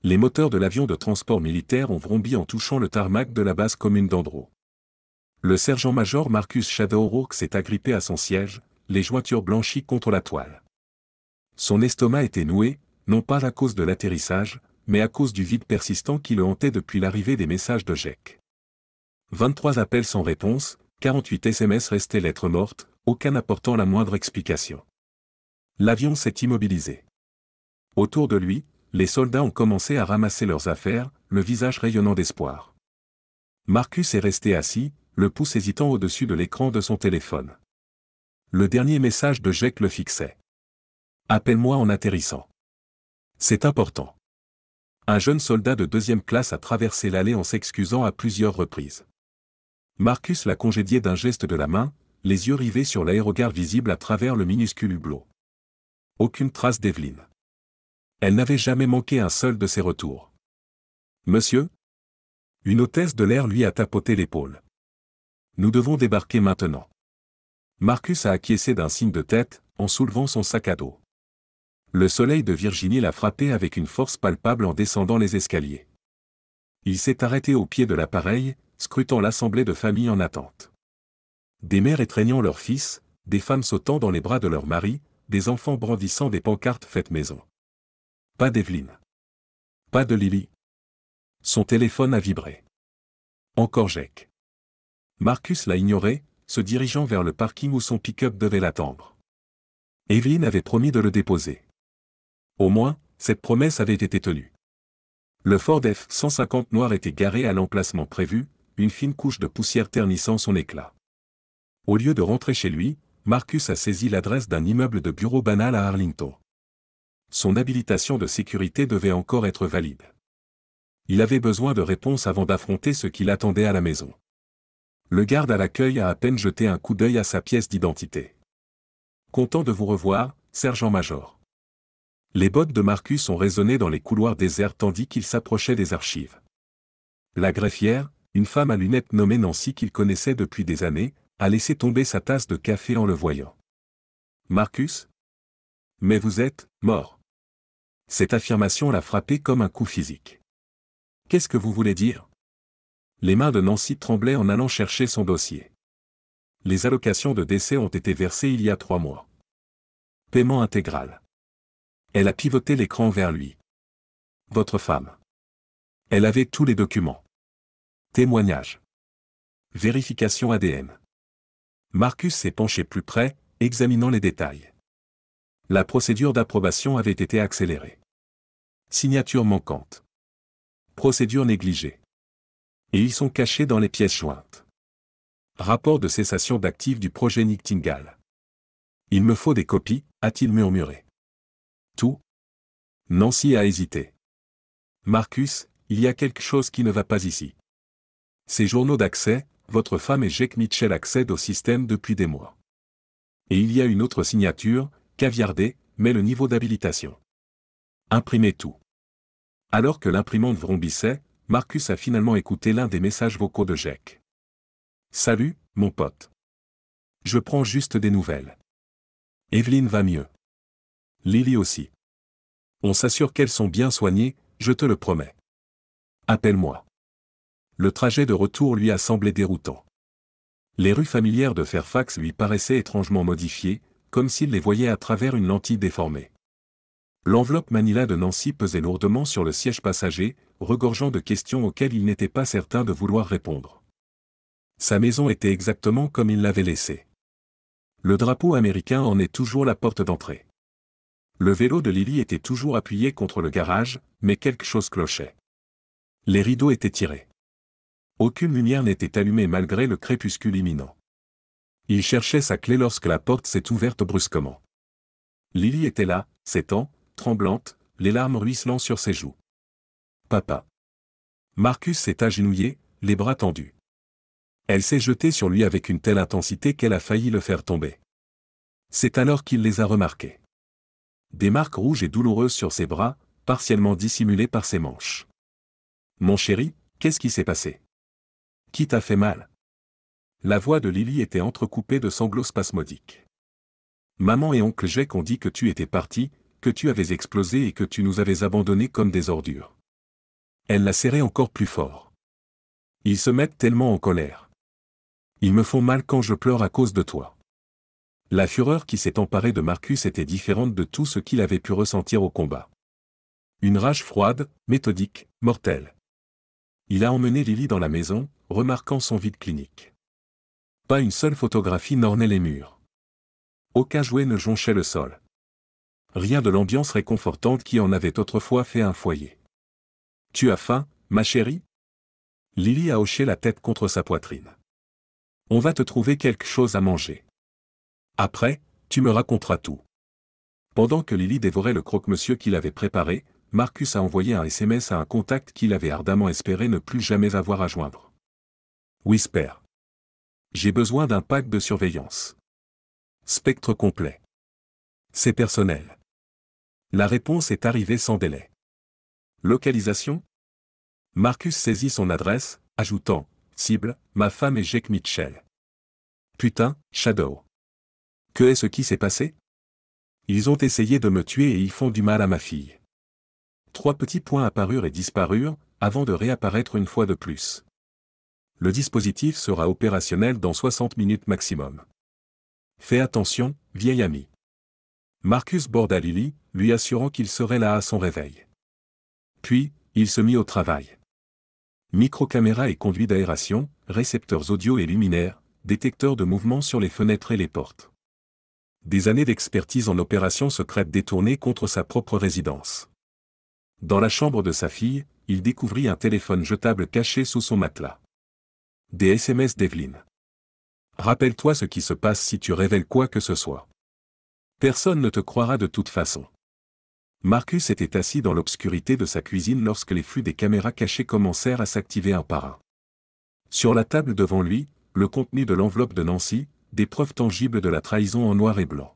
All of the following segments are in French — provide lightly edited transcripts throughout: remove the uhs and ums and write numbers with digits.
Les moteurs de l'avion de transport militaire ont vrombi en touchant le tarmac de la base commune d'Andro. Le sergent-major Marcus Shadow O'Rourke s'est agrippé à son siège, les jointures blanchies contre la toile. Son estomac était noué, non pas à cause de l'atterrissage, mais à cause du vide persistant qui le hantait depuis l'arrivée des messages de Jake. 23 appels sans réponse, 48 SMS restés lettres mortes, aucun apportant la moindre explication. L'avion s'est immobilisé. Autour de lui, les soldats ont commencé à ramasser leurs affaires, le visage rayonnant d'espoir. Marcus est resté assis, le pouce hésitant au-dessus de l'écran de son téléphone. Le dernier message de Jake le fixait. « Appelle-moi en atterrissant. C'est important. » Un jeune soldat de 2e classe a traversé l'allée en s'excusant à plusieurs reprises. Marcus l'a congédié d'un geste de la main, les yeux rivés sur l'aérogare visible à travers le minuscule hublot. Aucune trace d'Evelyn. Elle n'avait jamais manqué un seul de ses retours. « Monsieur ?» Une hôtesse de l'air lui a tapoté l'épaule. « Nous devons débarquer maintenant. » Marcus a acquiescé d'un signe de tête, en soulevant son sac à dos. Le soleil de Virginie l'a frappé avec une force palpable en descendant les escaliers. Il s'est arrêté au pied de l'appareil, scrutant l'assemblée de familles en attente. Des mères étreignant leurs fils, des femmes sautant dans les bras de leurs maris, des enfants brandissant des pancartes faites maison. Pas d'Evelyn. Pas de Lily. Son téléphone a vibré. Encore Jake. Marcus l'a ignoré, se dirigeant vers le parking où son pick-up devait l'attendre. Evelyn avait promis de le déposer. Au moins, cette promesse avait été tenue. Le Ford F-150 noir était garé à l'emplacement prévu, une fine couche de poussière ternissant son éclat. Au lieu de rentrer chez lui, Marcus a saisi l'adresse d'un immeuble de bureau banal à Arlington. Son habilitation de sécurité devait encore être valide. Il avait besoin de réponses avant d'affronter ce qui l'attendait à la maison. Le garde à l'accueil a à peine jeté un coup d'œil à sa pièce d'identité. « Content de vous revoir, sergent-major. » Les bottes de Marcus ont résonné dans les couloirs déserts tandis qu'il s'approchait des archives. La greffière, une femme à lunettes nommée Nancy qu'il connaissait depuis des années, a laissé tomber sa tasse de café en le voyant. « Marcus ? Mais vous êtes mort. » Cette affirmation l'a frappé comme un coup physique. « Qu'est-ce que vous voulez dire ?» Les mains de Nancy tremblaient en allant chercher son dossier. Les allocations de décès ont été versées il y a 3 mois. Paiement intégral. Elle a pivoté l'écran vers lui. Votre femme. Elle avait tous les documents. Témoignage. Vérification ADN. Marcus s'est penché plus près, examinant les détails. La procédure d'approbation avait été accélérée. Signature manquante. Procédure négligée. Et ils sont cachés dans les pièces jointes. Rapport de cessation d'actifs du projet Nightingale. Il me faut des copies, a-t-il murmuré. Tout ? Nancy a hésité. Marcus, il y a quelque chose qui ne va pas ici. Ces journaux d'accès, votre femme et Jake Mitchell accèdent au système depuis des mois. Et il y a une autre signature, caviardée, mais le niveau d'habilitation. Imprimez tout. Alors que l'imprimante vrombissait, Marcus a finalement écouté l'un des messages vocaux de Jake. Salut, mon pote. Je prends juste des nouvelles. Evelyn va mieux. Lily aussi. On s'assure qu'elles sont bien soignées, je te le promets. Appelle-moi. Le trajet de retour lui a semblé déroutant. Les rues familières de Fairfax lui paraissaient étrangement modifiées, comme s'il les voyait à travers une lentille déformée. L'enveloppe Manila de Nancy pesait lourdement sur le siège passager, regorgeant de questions auxquelles il n'était pas certain de vouloir répondre. Sa maison était exactement comme il l'avait laissée. Le drapeau américain en est toujours la porte d'entrée. Le vélo de Lily était toujours appuyé contre le garage, mais quelque chose clochait. Les rideaux étaient tirés. Aucune lumière n'était allumée malgré le crépuscule imminent. Il cherchait sa clé lorsque la porte s'est ouverte brusquement. Lily était là, s'étend, tremblante, les larmes ruisselant sur ses joues. Papa. Marcus s'est agenouillé, les bras tendus. Elle s'est jetée sur lui avec une telle intensité qu'elle a failli le faire tomber. C'est alors qu'il les a remarquées. Des marques rouges et douloureuses sur ses bras, partiellement dissimulées par ses manches. Mon chéri, qu'est-ce qui s'est passé? Qui t'a fait mal? La voix de Lily était entrecoupée de sanglots spasmodiques. Maman et oncle Jake ont dit que tu étais parti, que tu avais explosé et que tu nous avais abandonnés comme des ordures. Elle l'a serré encore plus fort. Ils se mettent tellement en colère. Ils me font mal quand je pleure à cause de toi. La fureur qui s'est emparée de Marcus était différente de tout ce qu'il avait pu ressentir au combat. Une rage froide, méthodique, mortelle. Il a emmené Lily dans la maison, remarquant son vide clinique. Pas une seule photographie n'ornait les murs. Aucun jouet ne jonchait le sol. Rien de l'ambiance réconfortante qui en avait autrefois fait un foyer. « Tu as faim, ma chérie ?» Lily a hoché la tête contre sa poitrine. « On va te trouver quelque chose à manger. Après, tu me raconteras tout. » Pendant que Lily dévorait le croque-monsieur qu'il avait préparé, Marcus a envoyé un SMS à un contact qu'il avait ardemment espéré ne plus jamais avoir à joindre. Whisper. J'ai besoin d'un pack de surveillance. Spectre complet. C'est personnel. La réponse est arrivée sans délai. Localisation? Marcus saisit son adresse, ajoutant « Cible, ma femme et Jake Mitchell. » Putain, Shadow. Que est-ce qui s'est passé? Ils ont essayé de me tuer et ils font du mal à ma fille. 3 petits points apparurent et disparurent, avant de réapparaître une fois de plus. Le dispositif sera opérationnel dans 60 minutes maximum. Fais attention, vieil ami. Marcus borda Lily, lui assurant qu'il serait là à son réveil. Puis, il se mit au travail. Microcaméra et conduits d'aération, récepteurs audio et luminaires, détecteurs de mouvement sur les fenêtres et les portes. Des années d'expertise en opérations secrètes détournées contre sa propre résidence. Dans la chambre de sa fille, il découvrit un téléphone jetable caché sous son matelas. Des SMS d'Evelyn. Rappelle-toi ce qui se passe si tu révèles quoi que ce soit. Personne ne te croira de toute façon. Marcus était assis dans l'obscurité de sa cuisine lorsque les flux des caméras cachées commencèrent à s'activer un par un. Sur la table devant lui, le contenu de l'enveloppe de Nancy, des preuves tangibles de la trahison en noir et blanc.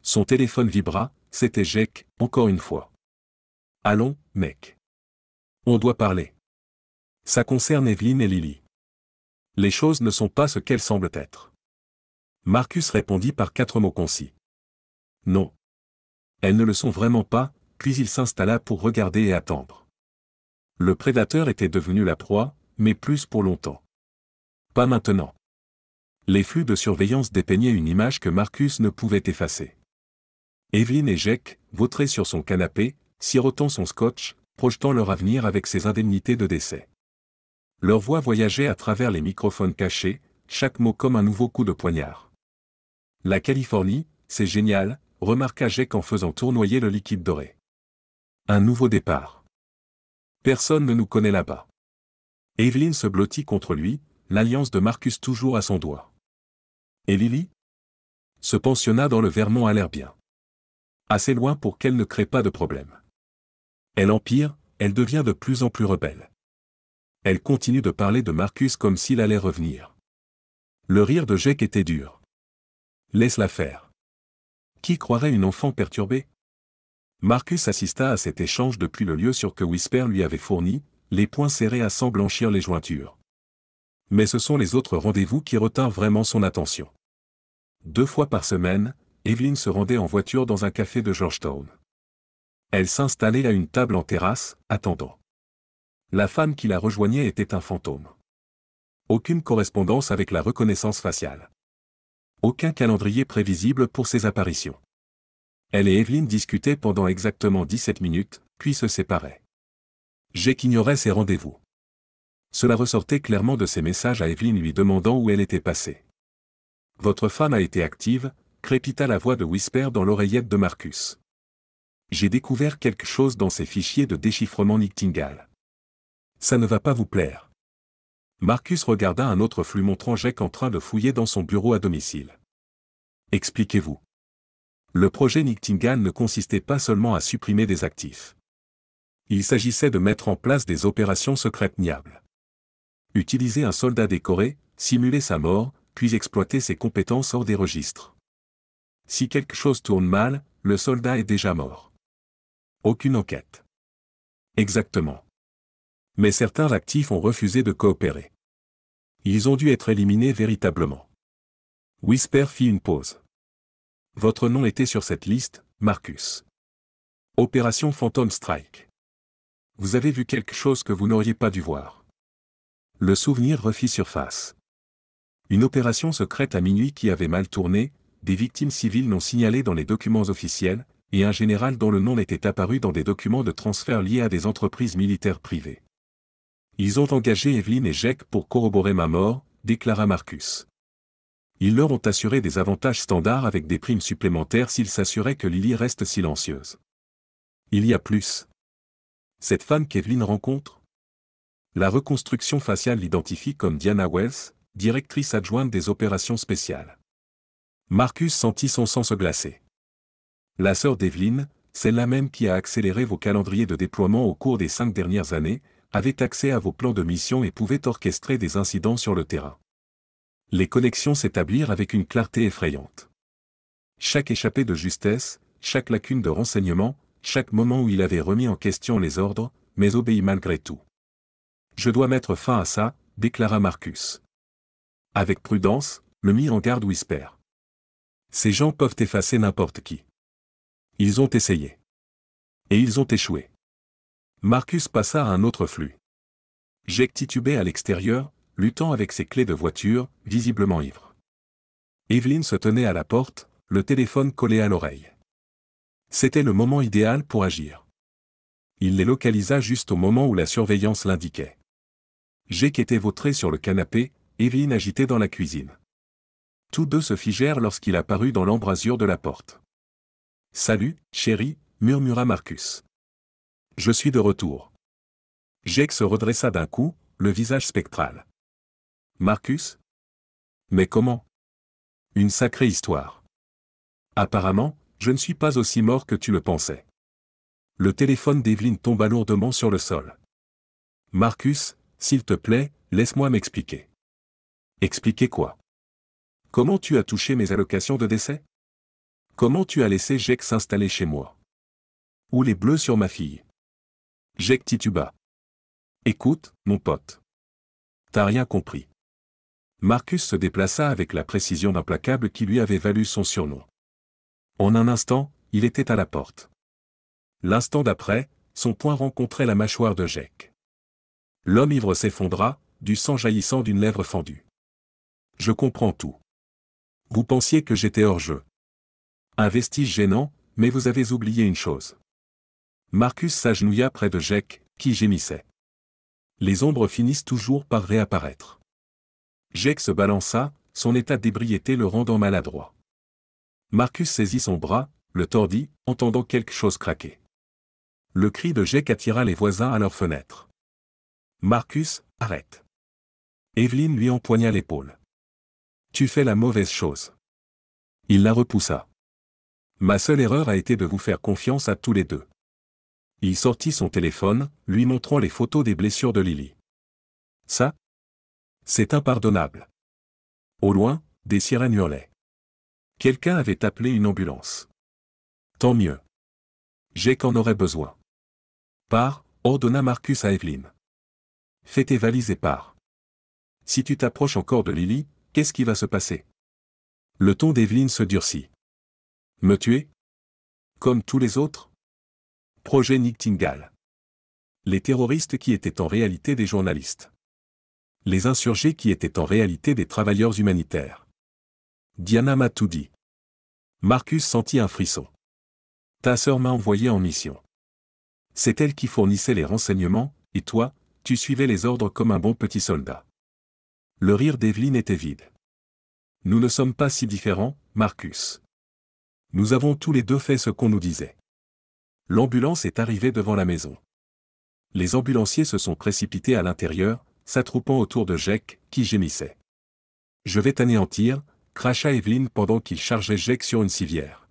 Son téléphone vibra, c'était Jake, encore une fois. « Allons, mec. On doit parler. Ça concerne Evelyn et Lily. Les choses ne sont pas ce qu'elles semblent être. » Marcus répondit par 4 mots concis. « Non. Elles ne le sont vraiment pas », puis il s'installa pour regarder et attendre. Le prédateur était devenu la proie, mais plus pour longtemps. Pas maintenant. Les flux de surveillance dépeignaient une image que Marcus ne pouvait effacer. Evelyn et Jake, vautrés sur son canapé, sirotant son scotch, projetant leur avenir avec ses indemnités de décès. Leur voix voyageait à travers les microphones cachés, chaque mot comme un nouveau coup de poignard. « La Californie, c'est génial », remarqua Jake en faisant tournoyer le liquide doré. « Un nouveau départ. Personne ne nous connaît là-bas. » Evelyn se blottit contre lui, l'alliance de Marcus toujours à son doigt. « Et Lily ?» Ce pensionnat dans le Vermont a l'air bien. Assez loin pour qu'elle ne crée pas de problème. Elle empire, elle devient de plus en plus rebelle. Elle continue de parler de Marcus comme s'il allait revenir. Le rire de Jake était dur. Laisse-la faire. Qui croirait une enfant perturbée? Marcus assista à cet échange depuis le lieu sûr que Whisper lui avait fourni, les poings serrés à sans blanchir les jointures. Mais ce sont les autres rendez-vous qui retinrent vraiment son attention. 2 fois par semaine, Evelyn se rendait en voiture dans un café de Georgetown. Elle s'installait à une table en terrasse, attendant. La femme qui la rejoignait était un fantôme. Aucune correspondance avec la reconnaissance faciale. Aucun calendrier prévisible pour ses apparitions. Elle et Evelyn discutaient pendant exactement 17 minutes, puis se séparaient. Jake ignorait ses rendez-vous. Cela ressortait clairement de ses messages à Evelyn lui demandant où elle était passée. « Votre femme a été active », crépita la voix de Whisper dans l'oreillette de Marcus. « J'ai découvert quelque chose dans ces fichiers de déchiffrement Nightingale. Ça ne va pas vous plaire. » Marcus regarda un autre flux montrant Jake en train de fouiller dans son bureau à domicile. « Expliquez-vous. » Le projet Nightingale ne consistait pas seulement à supprimer des actifs. Il s'agissait de mettre en place des opérations secrètes niables. Utiliser un soldat décoré, simuler sa mort, puis exploiter ses compétences hors des registres. Si quelque chose tourne mal, le soldat est déjà mort. Aucune enquête. Exactement. Mais certains actifs ont refusé de coopérer. Ils ont dû être éliminés véritablement. Whisper fit une pause. Votre nom était sur cette liste, Marcus. Opération Phantom Strike. vous avez vu quelque chose que vous n'auriez pas dû voir. Le souvenir refit surface. Une opération secrète à minuit qui avait mal tourné, des victimes civiles non signalées dans les documents officiels, et un général dont le nom n'était apparu dans des documents de transfert liés à des entreprises militaires privées. Ils ont engagé Evelyn et Jake pour corroborer ma mort, déclara Marcus. Ils leur ont assuré des avantages standards avec des primes supplémentaires s'ils s'assuraient que Lily reste silencieuse. Il y a plus. Cette femme qu'Evelyn rencontre? La reconstruction faciale l'identifie comme Diana Wells, directrice adjointe des opérations spéciales. Marcus sentit son sang se glacer. La sœur d'Evelyn, celle-là même qui a accéléré vos calendriers de déploiement au cours des 5 dernières années, avait accès à vos plans de mission et pouvait orchestrer des incidents sur le terrain. Les connexions s'établirent avec une clarté effrayante. Chaque échappée de justesse, chaque lacune de renseignement, chaque moment où il avait remis en question les ordres, mais obéi malgré tout. Je dois mettre fin à ça, déclara Marcus. Avec prudence, le mit en garde Whisper. Ces gens peuvent effacer n'importe qui. Ils ont essayé. Et ils ont échoué. Marcus passa à un autre flux. Jake titubait à l'extérieur, luttant avec ses clés de voiture, visiblement ivre. Evelyn se tenait à la porte, le téléphone collé à l'oreille. C'était le moment idéal pour agir. Il les localisa juste au moment où la surveillance l'indiquait. Jake était vautré sur le canapé, Evelyn agitée dans la cuisine. Tous deux se figèrent lorsqu'il apparut dans l'embrasure de la porte. « Salut, chérie » murmura Marcus. « Je suis de retour. » Jake se redressa d'un coup, le visage spectral. « Marcus ? Mais comment ? Une sacrée histoire. Apparemment, je ne suis pas aussi mort que tu le pensais. » Le téléphone d'Evelyn tomba lourdement sur le sol. « Marcus, s'il te plaît, laisse-moi m'expliquer. » « Expliquer quoi ? Comment tu as touché mes allocations de décès ? Comment tu as laissé Jake s'installer chez moi ? Ou les bleus sur ma fille ? » Jake tituba. « Écoute, mon pote. T'as rien compris. » Marcus se déplaça avec la précision implacable qui lui avait valu son surnom. En un instant, il était à la porte. L'instant d'après, son poing rencontrait la mâchoire de Jake. L'homme ivre s'effondra, du sang jaillissant d'une lèvre fendue. « Je comprends tout. Vous pensiez que j'étais hors jeu. Un vestige gênant, mais vous avez oublié une chose. » Marcus s'agenouilla près de Jake, qui gémissait. Les ombres finissent toujours par réapparaître. Jake se balança, son état d'ébriété le rendant maladroit. Marcus saisit son bras, le tordit, entendant quelque chose craquer. Le cri de Jake attira les voisins à leur fenêtre. « Marcus, arrête. » Evelyn lui empoigna l'épaule. « Tu fais la mauvaise chose. » Il la repoussa. « Ma seule erreur a été de vous faire confiance à tous les deux. » Il sortit son téléphone, lui montrant les photos des blessures de Lily. « Ça ? C'est impardonnable. » Au loin, des sirènes hurlaient. Quelqu'un avait appelé une ambulance. Tant mieux. Jake en aurait besoin. Pars, ordonna Marcus à Evelyn. Fais tes valises et pars. Si tu t'approches encore de Lily, qu'est-ce qui va se passer ? Le ton d'Evelyn se durcit. Me tuer ? Comme tous les autres ? Projet Nightingale. Les terroristes qui étaient en réalité des journalistes. Les insurgés qui étaient en réalité des travailleurs humanitaires. Diana m'a tout dit. Marcus sentit un frisson. Ta sœur m'a envoyé en mission. C'est elle qui fournissait les renseignements, et toi, tu suivais les ordres comme un bon petit soldat. Le rire d'Evelyn était vide. Nous ne sommes pas si différents, Marcus. Nous avons tous les deux fait ce qu'on nous disait. L'ambulance est arrivée devant la maison. Les ambulanciers se sont précipités à l'intérieur, s'attroupant autour de Jake, qui gémissait. Je vais t'anéantir, cracha Evelyn pendant qu'il chargeait Jake sur une civière.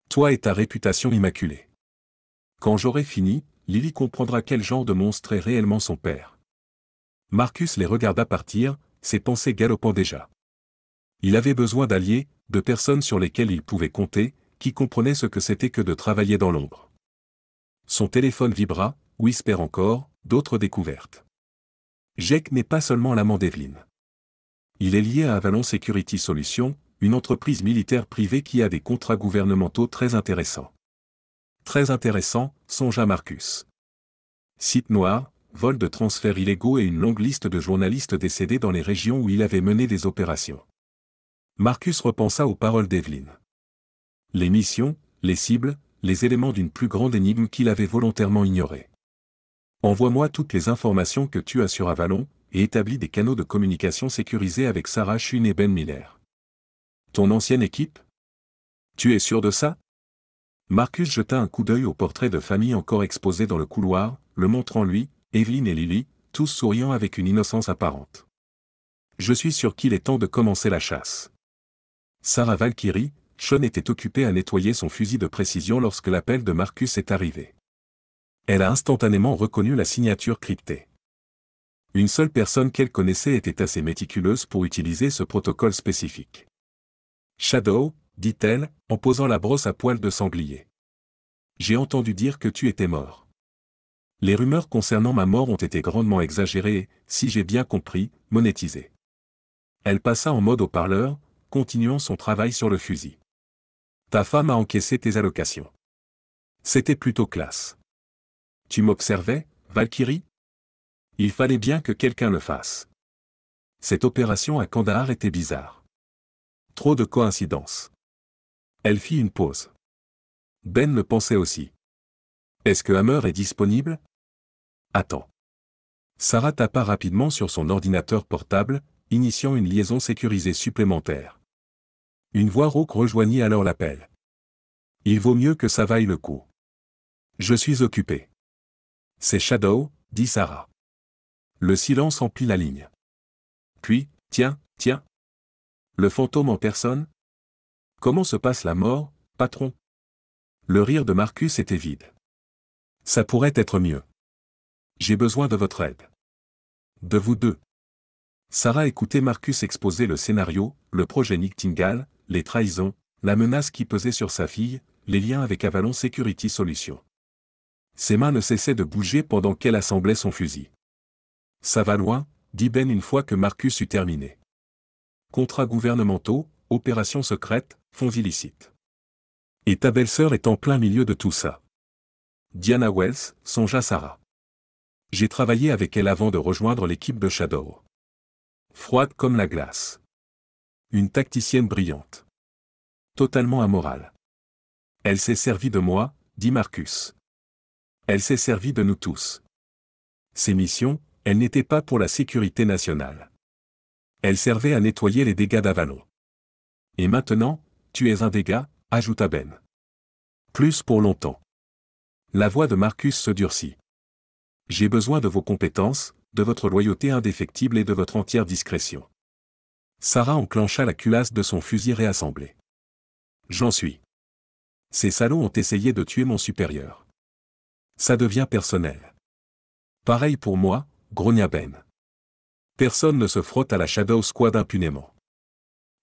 Toi et ta réputation immaculée. Quand j'aurai fini, Lily comprendra quel genre de monstre est réellement son père. Marcus les regarda partir, ses pensées galopant déjà. Il avait besoin d'alliés, de personnes sur lesquelles il pouvait compter, qui comprenaient ce que c'était que de travailler dans l'ombre. Son téléphone vibra, Whisper encore, d'autres découvertes. Jake n'est pas seulement l'amant d'Evelyn. Il est lié à Avalon Security Solutions, une entreprise militaire privée qui a des contrats gouvernementaux très intéressants. Très intéressant, songea Marcus. Site noir, vol de transferts illégaux et une longue liste de journalistes décédés dans les régions où il avait mené des opérations. Marcus repensa aux paroles d'Evelyn. Les missions, les cibles, les éléments d'une plus grande énigme qu'il avait volontairement ignorée. Envoie-moi toutes les informations que tu as sur Avalon, et établis des canaux de communication sécurisés avec Sarah Shun et Ben Miller. Ton ancienne équipe? Tu es sûr de ça? Marcus jeta un coup d'œil au portrait de famille encore exposé dans le couloir, le montrant lui, Evelyn et Lily, tous souriant avec une innocence apparente. Je suis sûr qu'il est temps de commencer la chasse. Sarah Valkyrie, Sean était occupée à nettoyer son fusil de précision lorsque l'appel de Marcus est arrivé. Elle a instantanément reconnu la signature cryptée. Une seule personne qu'elle connaissait était assez méticuleuse pour utiliser ce protocole spécifique. Shadow, dit-elle, en posant la brosse à poil de sanglier. J'ai entendu dire que tu étais mort. Les rumeurs concernant ma mort ont été grandement exagérées et, si j'ai bien compris, monétisées. Elle passa en mode haut-parleur, continuant son travail sur le fusil. Ta femme a encaissé tes allocations. C'était plutôt classe. Tu m'observais, Valkyrie? Il fallait bien que quelqu'un le fasse. Cette opération à Kandahar était bizarre. Trop de coïncidences. Elle fit une pause. Ben le pensait aussi. Est-ce que Hammer est disponible? Attends. Sarah tapa rapidement sur son ordinateur portable, initiant une liaison sécurisée supplémentaire. Une voix rauque rejoignit alors l'appel. Il vaut mieux que ça vaille le coup. Je suis occupé. C'est Shadow, dit Sarah. Le silence emplit la ligne. Puis, tiens. Le fantôme en personne? Comment se passe la mort, patron? Le rire de Marcus était vide. Ça pourrait être mieux. J'ai besoin de votre aide. De vous deux. Sarah écoutait Marcus exposer le scénario, le projet Nightingale, les trahisons, la menace qui pesait sur sa fille, les liens avec Avalon Security Solutions. Ses mains ne cessaient de bouger pendant qu'elle assemblait son fusil. Ça va loin, dit Ben une fois que Marcus eut terminé. Contrats gouvernementaux, opérations secrètes, fonds illicites. Et ta belle-sœur est en plein milieu de tout ça. Diana Wells, songea Sarah. J'ai travaillé avec elle avant de rejoindre l'équipe de Shadow. Froide comme la glace. Une tacticienne brillante. Totalement amorale. Elle s'est servie de moi, dit Marcus. Elle s'est servie de nous tous. Ses missions, elles n'étaient pas pour la sécurité nationale. Elle servait à nettoyer les dégâts d'Avalon. Et maintenant, tu es un dégât, ajouta Ben. Plus pour longtemps. La voix de Marcus se durcit. J'ai besoin de vos compétences, de votre loyauté indéfectible et de votre entière discrétion. Sarah enclencha la culasse de son fusil réassemblé. J'en suis. Ces salauds ont essayé de tuer mon supérieur. Ça devient personnel. Pareil pour moi, grogna Ben. Personne ne se frotte à la Shadow Squad impunément.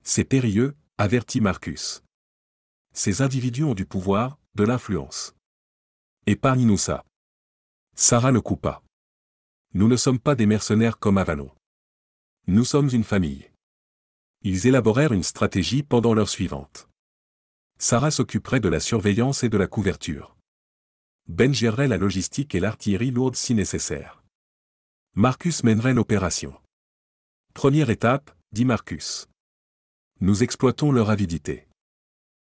C'est périlleux, avertit Marcus. Ces individus ont du pouvoir, de l'influence. Épargne-nous ça. Sarah le coupa. Nous ne sommes pas des mercenaires comme Avalon. Nous sommes une famille. Ils élaborèrent une stratégie pendant l'heure suivante. Sarah s'occuperait de la surveillance et de la couverture. Ben gérerait la logistique et l'artillerie lourde si nécessaire. Marcus mènerait l'opération. Première étape, dit Marcus. Nous exploitons leur avidité.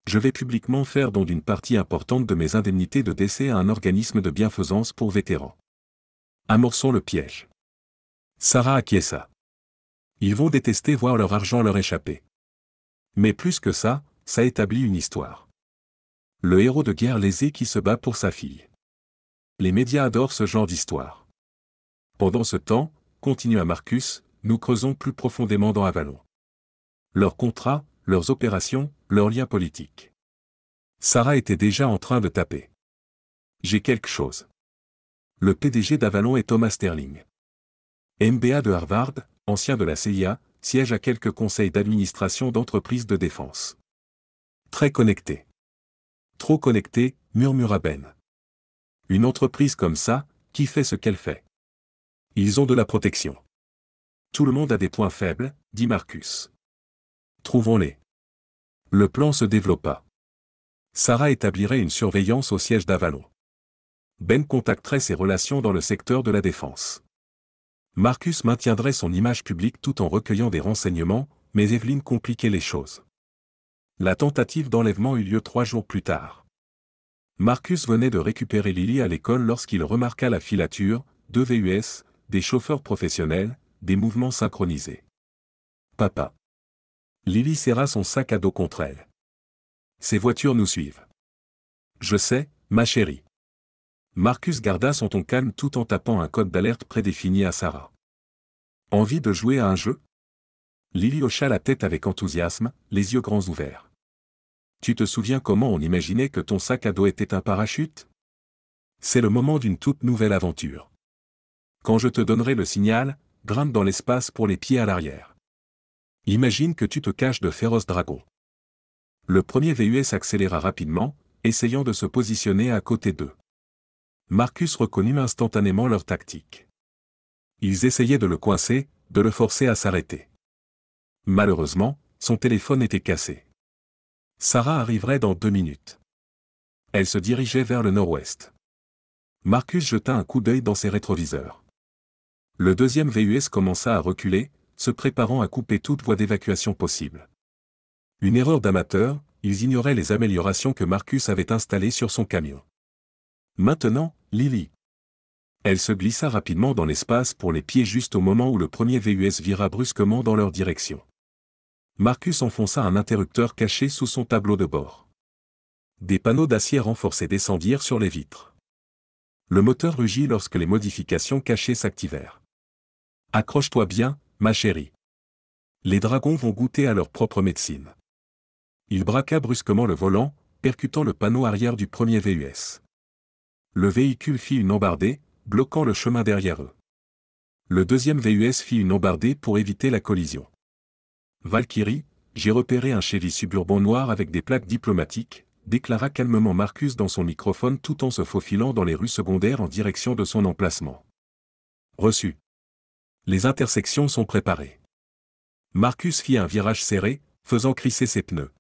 Je vais publiquement faire don d'une partie importante de mes indemnités de décès à un organisme de bienfaisance pour vétérans. Amorçons le piège. Sarah acquiesça. Ils vont détester voir leur argent leur échapper. Mais plus que ça, ça établit une histoire. Le héros de guerre lésé qui se bat pour sa fille. Les médias adorent ce genre d'histoire. Pendant ce temps, continua Marcus, nous creusons plus profondément dans Avalon. Leurs contrats, leurs opérations, leurs liens politiques. Sarah était déjà en train de taper. J'ai quelque chose. Le PDG d'Avalon est Thomas Sterling. MBA de Harvard, ancien de la CIA, siège à quelques conseils d'administration d'entreprises de défense. Très connecté. Trop connecté, murmura Ben. Une entreprise comme ça, qui fait ce qu'elle fait? Ils ont de la protection. Tout le monde a des points faibles, dit Marcus. Trouvons-les. Le plan se développa. Sarah établirait une surveillance au siège d'Avalon. Ben contacterait ses relations dans le secteur de la défense. Marcus maintiendrait son image publique tout en recueillant des renseignements, mais Evelyn compliquait les choses. La tentative d'enlèvement eut lieu 3 jours plus tard. Marcus venait de récupérer Lily à l'école lorsqu'il remarqua la filature, 2 VUS, des chauffeurs professionnels, des mouvements synchronisés. Papa. Lily serra son sac à dos contre elle. Ces voitures nous suivent. Je sais, ma chérie. Marcus garda son ton calme tout en tapant un code d'alerte prédéfini à Sarah. Envie de jouer à un jeu? Lily hocha la tête avec enthousiasme, les yeux grands ouverts. Tu te souviens comment on imaginait que ton sac à dos était un parachute? C'est le moment d'une toute nouvelle aventure. Quand je te donnerai le signal, grimpe dans l'espace pour les pieds à l'arrière. Imagine que tu te caches de féroces dragons. Le premier VUS accéléra rapidement, essayant de se positionner à côté d'eux. Marcus reconnut instantanément leur tactique. Ils essayaient de le coincer, de le forcer à s'arrêter. Malheureusement, son téléphone était cassé. Sarah arriverait dans 2 minutes. Elle se dirigeait vers le nord-ouest. Marcus jeta un coup d'œil dans ses rétroviseurs. Le deuxième VUS commença à reculer, se préparant à couper toute voie d'évacuation possible. Une erreur d'amateur, ils ignoraient les améliorations que Marcus avait installées sur son camion. Maintenant, Lily. Elle se glissa rapidement dans l'espace pour les pieds juste au moment où le premier VUS vira brusquement dans leur direction. Marcus enfonça un interrupteur caché sous son tableau de bord. Des panneaux d'acier renforcés descendirent sur les vitres. Le moteur rugit lorsque les modifications cachées s'activèrent. Accroche-toi bien, ma chérie. Les dragons vont goûter à leur propre médecine. Il braqua brusquement le volant, percutant le panneau arrière du premier VUS. Le véhicule fit une embardée, bloquant le chemin derrière eux. Le deuxième VUS fit une embardée pour éviter la collision. Valkyrie, j'ai repéré un Chevy Suburban noir avec des plaques diplomatiques, déclara calmement Marcus dans son microphone tout en se faufilant dans les rues secondaires en direction de son emplacement. Reçu. Les intersections sont préparées. Marcus fit un virage serré, faisant crisser ses pneus.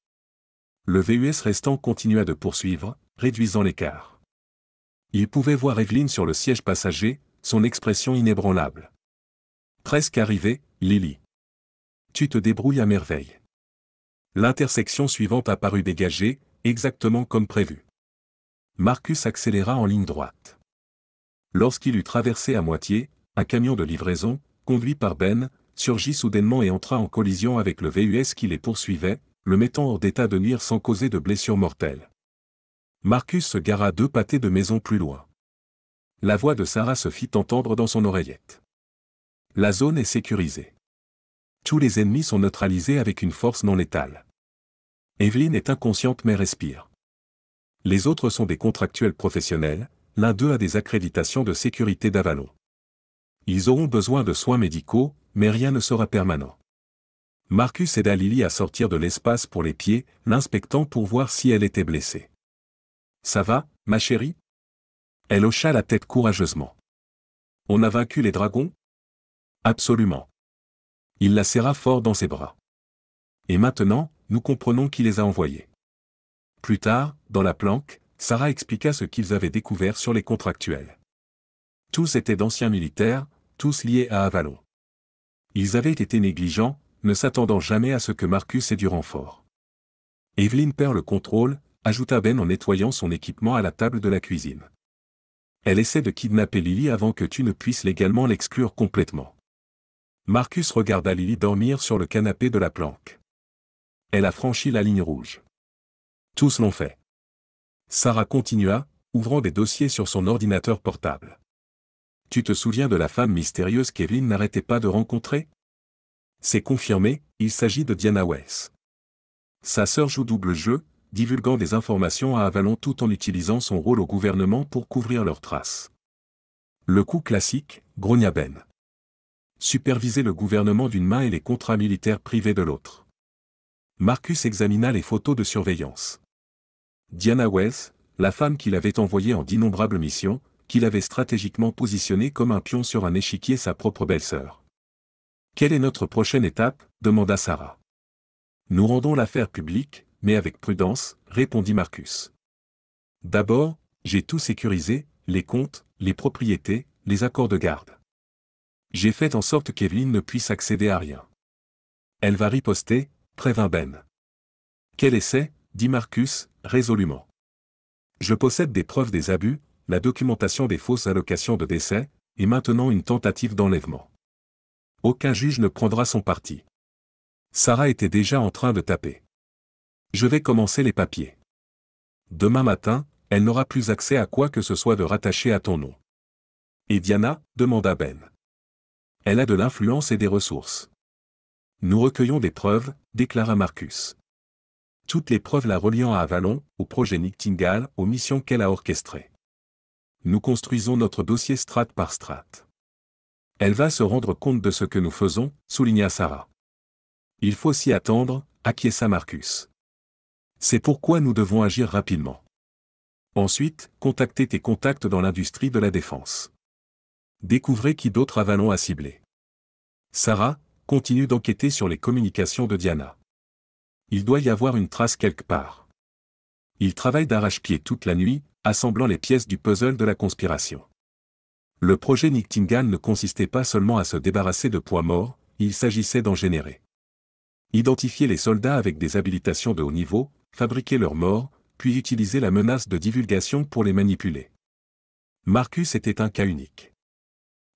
Le VUS restant continua de poursuivre, réduisant l'écart. Il pouvait voir Evelyn sur le siège passager, son expression inébranlable. Presque arrivé, Lily. Tu te débrouilles à merveille. L'intersection suivante apparut dégagée, exactement comme prévu. Marcus accéléra en ligne droite. Lorsqu'il eut traversé à moitié, un camion de livraison, conduit par Ben, surgit soudainement et entra en collision avec le VUS qui les poursuivait, le mettant hors d'état de nuire sans causer de blessures mortelles. Marcus se gara 2 pâtés de maison plus loin. La voix de Sarah se fit entendre dans son oreillette. La zone est sécurisée. Tous les ennemis sont neutralisés avec une force non létale. Evelyn est inconsciente mais respire. Les autres sont des contractuels professionnels, l'un d'eux a des accréditations de sécurité d'Avalon. Ils auront besoin de soins médicaux, mais rien ne sera permanent. Marcus aida Lily à sortir de l'espace pour les pieds, l'inspectant pour voir si elle était blessée. Ça va, ma chérie? Elle hocha la tête courageusement. On a vaincu les dragons? Absolument. Il la serra fort dans ses bras. Et maintenant, nous comprenons qui les a envoyés. Plus tard, dans la planque, Sarah expliqua ce qu'ils avaient découvert sur les contractuels. Tous étaient d'anciens militaires, tous liés à Avalon. Ils avaient été négligents, ne s'attendant jamais à ce que Marcus ait du renfort. Evelyn perd le contrôle, ajouta Ben en nettoyant son équipement à la table de la cuisine. Elle essaie de kidnapper Lily avant que tu ne puisses légalement l'exclure complètement. Marcus regarda Lily dormir sur le canapé de la planque. Elle a franchi la ligne rouge. Tous l'ont fait. Sarah continua, ouvrant des dossiers sur son ordinateur portable. Tu te souviens de la femme mystérieuse qu'Evelyn n'arrêtait pas de rencontrer? C'est confirmé, il s'agit de Diana Weiss. Sa sœur joue double jeu, divulguant des informations à Avalon tout en utilisant son rôle au gouvernement pour couvrir leurs traces. Le coup classique, grogna Ben. Superviser le gouvernement d'une main et les contrats militaires privés de l'autre. Marcus examina les photos de surveillance. Diana Weiss, la femme qu'il avait envoyée en d'innombrables missions, qu'il avait stratégiquement positionnée comme un pion sur un échiquier sa propre belle-sœur. Quelle est notre prochaine étape? Demanda Sarah. Nous rendons l'affaire publique, mais avec prudence, répondit Marcus. D'abord, j'ai tout sécurisé, les comptes, les propriétés, les accords de garde. J'ai fait en sorte qu'Evelyn ne puisse accéder à rien. Elle va riposter, prévint Ben. Quel essai, dit Marcus, résolument. Je possède des preuves des abus, la documentation des fausses allocations de décès, et maintenant une tentative d'enlèvement. Aucun juge ne prendra son parti. Sarah était déjà en train de taper. Je vais commencer les papiers. Demain matin, elle n'aura plus accès à quoi que ce soit de rattaché à ton nom. Et Diana, demanda Ben. Elle a de l'influence et des ressources. Nous recueillons des preuves, déclara Marcus. Toutes les preuves la reliant à Avalon, au projet Nightingale, aux missions qu'elle a orchestrées. Nous construisons notre dossier strate par strate. Elle va se rendre compte de ce que nous faisons, souligna Sarah. Il faut s'y attendre, acquiesça Marcus. C'est pourquoi nous devons agir rapidement. Ensuite, contactez tes contacts dans l'industrie de la défense. Découvrez qui d'autre Avalon a ciblé. Sarah, continue d'enquêter sur les communications de Diana. Il doit y avoir une trace quelque part. Il travaille d'arrache-pied toute la nuit, assemblant les pièces du puzzle de la conspiration. Le projet Nightingale ne consistait pas seulement à se débarrasser de poids morts, il s'agissait d'en générer. Identifier les soldats avec des habilitations de haut niveau, fabriquer leurs morts, puis utiliser la menace de divulgation pour les manipuler. Marcus était un cas unique.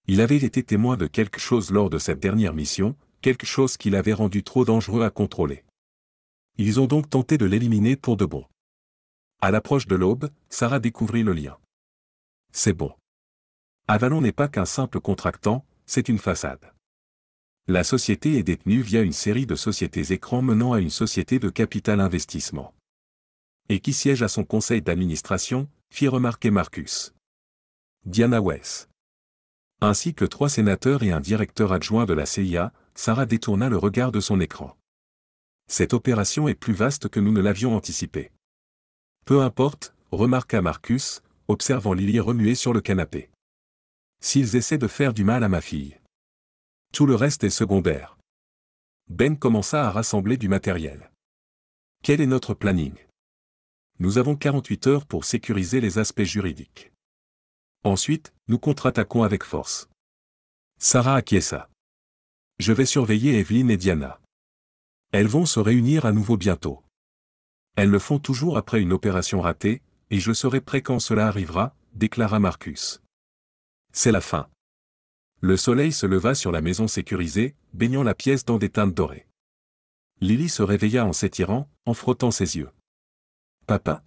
Il avait été témoin de quelque chose lors de cette dernière mission, quelque chose qui l'avait rendu trop dangereux à contrôler. Ils ont donc tenté de l'éliminer pour de bon. À l'approche de l'aube, Sarah découvrit le lien. C'est bon. Avalon n'est pas qu'un simple contractant, c'est une façade. La société est détenue via une série de sociétés écrans menant à une société de capital investissement. Et qui siège à son conseil d'administration, fit remarquer Marcus. Diana West. Ainsi que 3 sénateurs et un directeur adjoint de la CIA, Sarah détourna le regard de son écran. Cette opération est plus vaste que nous ne l'avions anticipé. Peu importe, remarqua Marcus, observant Lily remuer sur le canapé. S'ils essaient de faire du mal à ma fille. Tout le reste est secondaire. Ben commença à rassembler du matériel. Quel est notre planning? Nous avons 48 heures pour sécuriser les aspects juridiques. Ensuite, nous contre-attaquons avec force. Sarah acquiesça. Je vais surveiller Evelyn et Diana. Elles vont se réunir à nouveau bientôt. Elles le font toujours après une opération ratée, et je serai prêt quand cela arrivera, déclara Marcus. C'est la fin. Le soleil se leva sur la maison sécurisée, baignant la pièce dans des teintes dorées. Lily se réveilla en s'étirant, en frottant ses yeux. Papa?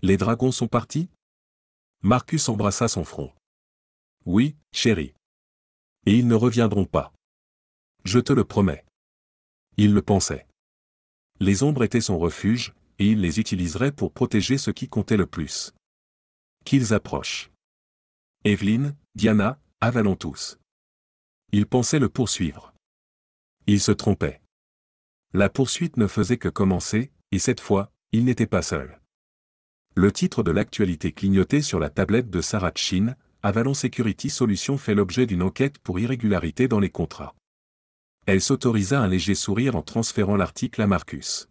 Les dragons sont partis? Marcus embrassa son front. Oui, chérie. Et ils ne reviendront pas. Je te le promets. Il le pensait. Les ombres étaient son refuge, et il les utiliserait pour protéger ce qui comptait le plus. Qu'ils approchent. Evelyn, Diana, Avalon tous. Il pensait le poursuivre. Il se trompait. La poursuite ne faisait que commencer, et cette fois, il n'était pas seul. Le titre de l'actualité clignotait sur la tablette de Sarah Chin, Avalon Security Solutions fait l'objet d'une enquête pour irrégularité dans les contrats. Elle s'autorisa un léger sourire en transférant l'article à Marcus.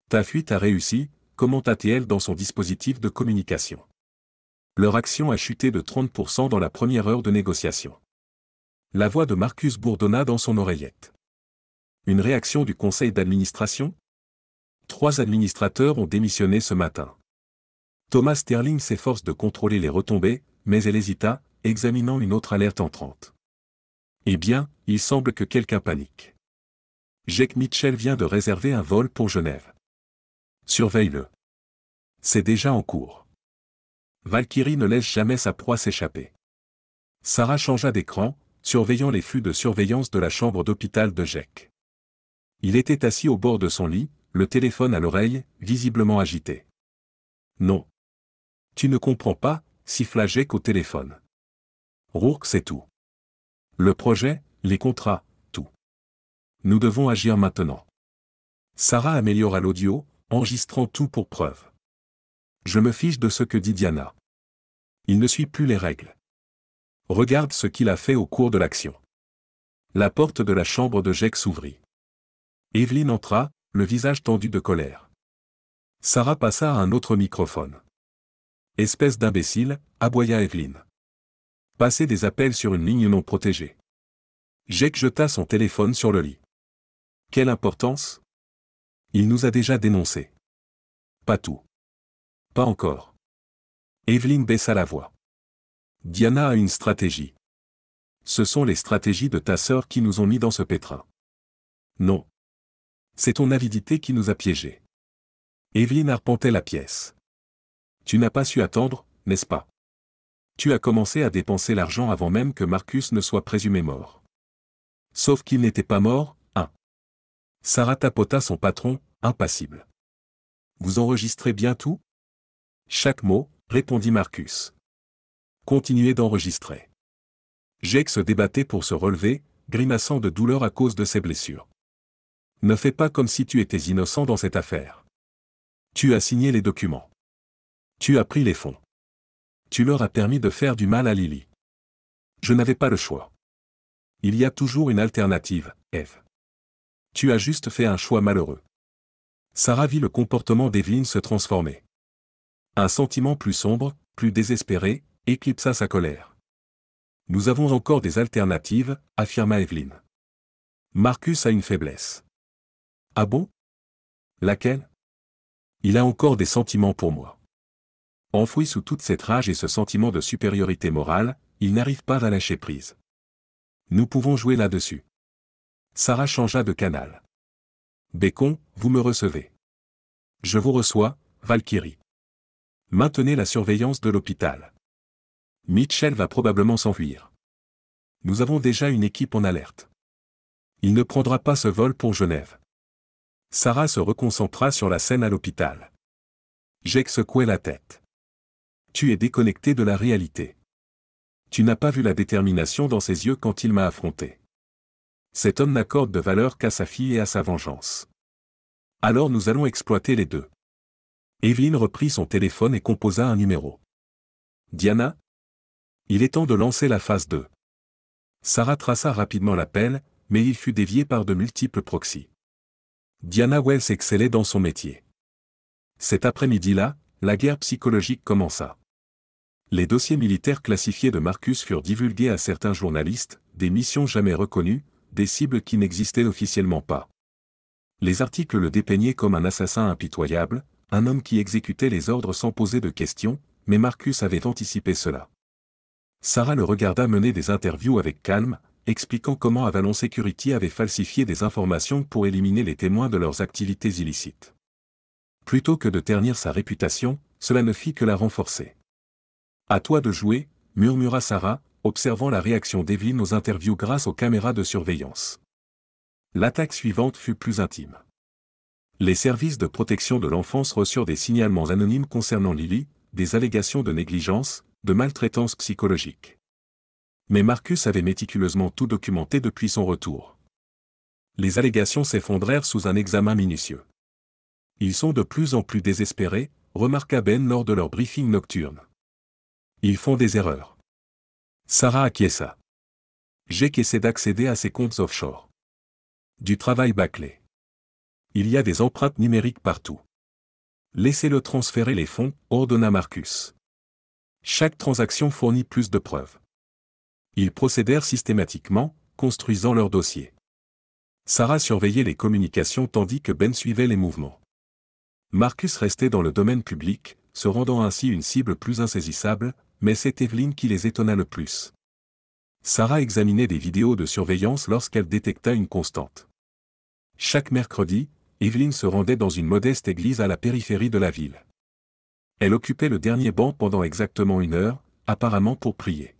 Ta fuite a réussi, commenta-t-elle dans son dispositif de communication. Leur action a chuté de 30% dans la première heure de négociation. La voix de Marcus bourdonna dans son oreillette. Une réaction du conseil d'administration? 3 administrateurs ont démissionné ce matin. Thomas Sterling s'efforce de contrôler les retombées, mais elle hésita, examinant une autre alerte entrante. Eh bien, il semble que quelqu'un panique. Jake Mitchell vient de réserver un vol pour Genève. Surveille-le. C'est déjà en cours. Valkyrie ne laisse jamais sa proie s'échapper. Sarah changea d'écran, surveillant les flux de surveillance de la chambre d'hôpital de Jake. Il était assis au bord de son lit, le téléphone à l'oreille, visiblement agité. Non. Tu ne comprends pas, siffla Jake au téléphone. Rourke sait tout. Le projet, les contrats, tout. Nous devons agir maintenant. Sarah améliora l'audio, enregistrant tout pour preuve. Je me fiche de ce que dit Diana. Il ne suit plus les règles. Regarde ce qu'il a fait au cours de l'action. La porte de la chambre de Jake s'ouvrit. Evelyn entra, le visage tendu de colère. Sarah passa à un autre microphone. Espèce d'imbécile, aboya Evelyne. Passer des appels sur une ligne non protégée. Jake jeta son téléphone sur le lit. Quelle importance? Il nous a déjà dénoncés. Pas tout. Pas encore. Evelyne baissa la voix. Diana a une stratégie. Ce sont les stratégies de ta sœur qui nous ont mis dans ce pétrin. Non. C'est ton avidité qui nous a piégés. Evelyne arpentait la pièce. Tu n'as pas su attendre, n'est-ce pas? Tu as commencé à dépenser l'argent avant même que Marcus ne soit présumé mort. Sauf qu'il n'était pas mort, hein. Sarah tapota son patron, impassible. Vous enregistrez bien tout? Chaque mot, répondit Marcus. Continuez d'enregistrer. Jake se débattait pour se relever, grimaçant de douleur à cause de ses blessures. Ne fais pas comme si tu étais innocent dans cette affaire. Tu as signé les documents. Tu as pris les fonds. Tu leur as permis de faire du mal à Lily. Je n'avais pas le choix. Il y a toujours une alternative, Eve. Tu as juste fait un choix malheureux. Sarah vit le comportement d'Evelyne se transformer. Un sentiment plus sombre, plus désespéré, éclipsa sa colère. Nous avons encore des alternatives, affirma Evelyne. Marcus a une faiblesse. Ah bon? Laquelle? Il a encore des sentiments pour moi. Enfoui sous toute cette rage et ce sentiment de supériorité morale, il n'arrive pas à lâcher prise. Nous pouvons jouer là-dessus. Sarah changea de canal. Bacon, vous me recevez. Je vous reçois, Valkyrie. Maintenez la surveillance de l'hôpital. Mitchell va probablement s'enfuir. Nous avons déjà une équipe en alerte. Il ne prendra pas ce vol pour Genève. Sarah se reconcentra sur la scène à l'hôpital. Jake secouait la tête. Tu es déconnecté de la réalité. Tu n'as pas vu la détermination dans ses yeux quand il m'a affronté. Cet homme n'accorde de valeur qu'à sa fille et à sa vengeance. Alors nous allons exploiter les deux. Evelyne reprit son téléphone et composa un numéro. Diana? Il est temps de lancer la phase 2. Sarah traça rapidement l'appel, mais il fut dévié par de multiples proxys. Diana Wells excellait dans son métier. Cet après-midi-là, la guerre psychologique commença. Les dossiers militaires classifiés de Marcus furent divulgués à certains journalistes, des missions jamais reconnues, des cibles qui n'existaient officiellement pas. Les articles le dépeignaient comme un assassin impitoyable, un homme qui exécutait les ordres sans poser de questions, mais Marcus avait anticipé cela. Sarah le regarda mener des interviews avec calme, expliquant comment Avalon Security avait falsifié des informations pour éliminer les témoins de leurs activités illicites. Plutôt que de ternir sa réputation, cela ne fit que la renforcer. « À toi de jouer », murmura Sarah, observant la réaction d'Evelyne aux interviews grâce aux caméras de surveillance. L'attaque suivante fut plus intime. Les services de protection de l'enfance reçurent des signalements anonymes concernant Lily, des allégations de négligence, de maltraitance psychologique. Mais Marcus avait méticuleusement tout documenté depuis son retour. Les allégations s'effondrèrent sous un examen minutieux. Ils sont de plus en plus désespérés, remarqua Ben lors de leur briefing nocturne. Ils font des erreurs. Sarah acquiesça. Jake essaie d'accéder à ses comptes offshore. Du travail bâclé. Il y a des empreintes numériques partout. Laissez-le transférer les fonds, ordonna Marcus. Chaque transaction fournit plus de preuves. Ils procédèrent systématiquement, construisant leur dossier. Sarah surveillait les communications tandis que Ben suivait les mouvements. Marcus restait dans le domaine public, se rendant ainsi une cible plus insaisissable, mais c'est Evelyne qui les étonna le plus. Sarah examinait des vidéos de surveillance lorsqu'elle détecta une constante. Chaque mercredi, Evelyne se rendait dans une modeste église à la périphérie de la ville. Elle occupait le dernier banc pendant exactement 1 heure, apparemment pour prier.